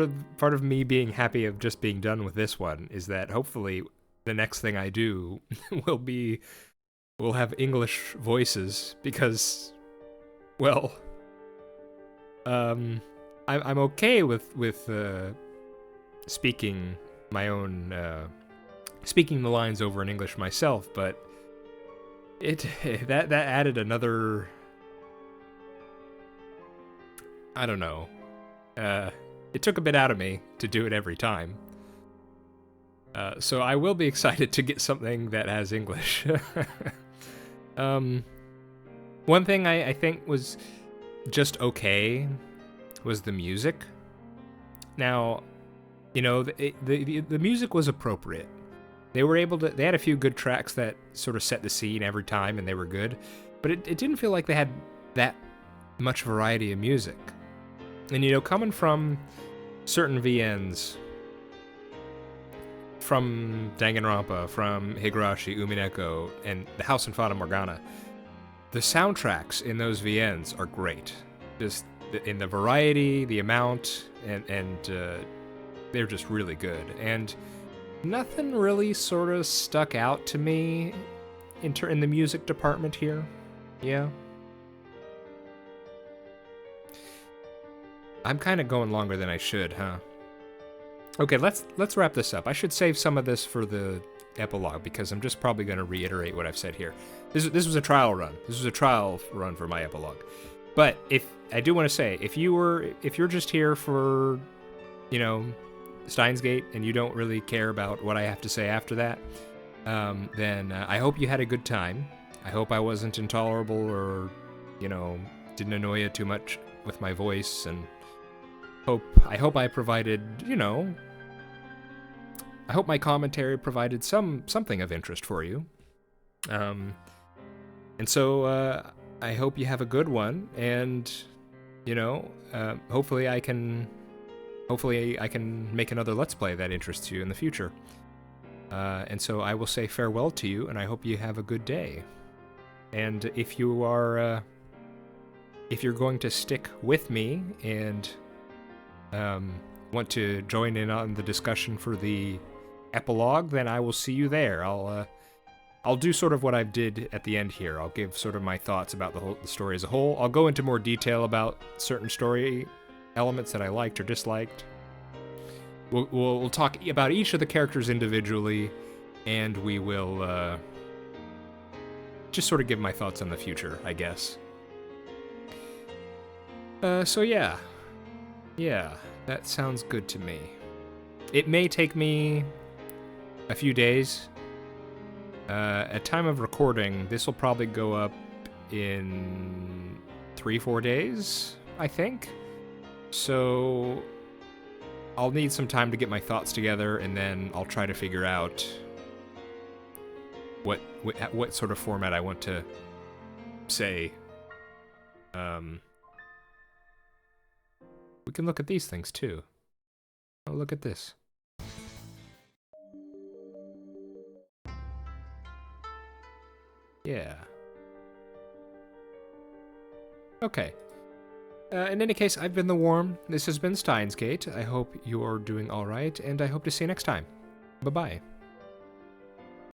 of me being happy of just being done with this one is that hopefully the next thing I do will have English voices because, well, I'm okay with speaking my own speaking the lines over in English myself, but that added another, I don't know. It took a bit out of me to do it every time. So I will be excited to get something that has English. One thing I think was just okay was the music. Now, the music was appropriate. They had a few good tracks that sort of set the scene every time, and they were good. But it didn't feel like they had that much variety of music. And, coming from certain VNs, from Danganronpa, from Higurashi, Umineko, and the House in Fata Morgana, the soundtracks in those VNs are great. Just in the variety, the amount, and they're just really good. And nothing really sort of stuck out to me in the music department here. Yeah. I'm kind of going longer than I should, huh? Okay, let's wrap this up. I should save some of this for the epilogue because I'm just probably going to reiterate what I've said here. This was a trial run. This was a trial run for my epilogue. But if I do want to say, if you're just here for, Steins Gate and you don't really care about what I have to say after that, then I hope you had a good time. I hope I wasn't intolerable or, didn't annoy you too much with my voice, and I hope I provided, I hope my commentary provided something of interest for you. And so I hope you have a good one, and hopefully I can make another Let's Play that interests you in the future. And so I will say farewell to you, and I hope you have a good day. And if you're going to stick with me and want to join in on the discussion for the epilogue, then I will see you there. I'll do sort of what I did at the end here. I'll give sort of my thoughts about the story as a whole. I'll go into more detail about certain story elements that I liked or disliked. We'll talk about each of the characters individually, and we will just sort of give my thoughts on the future, I guess. So yeah, that sounds good to me. It may take me a few days. At time of recording, this will probably go up in 3-4 days, I think. So I'll need some time to get my thoughts together, and then I'll try to figure out what sort of format I want to say. We can look at these things too. Oh, look at this. Yeah. Okay. In any case, I've been The Worm. This has been Steins Gate. I hope you're doing alright, and I hope to see you next time. Bye-bye.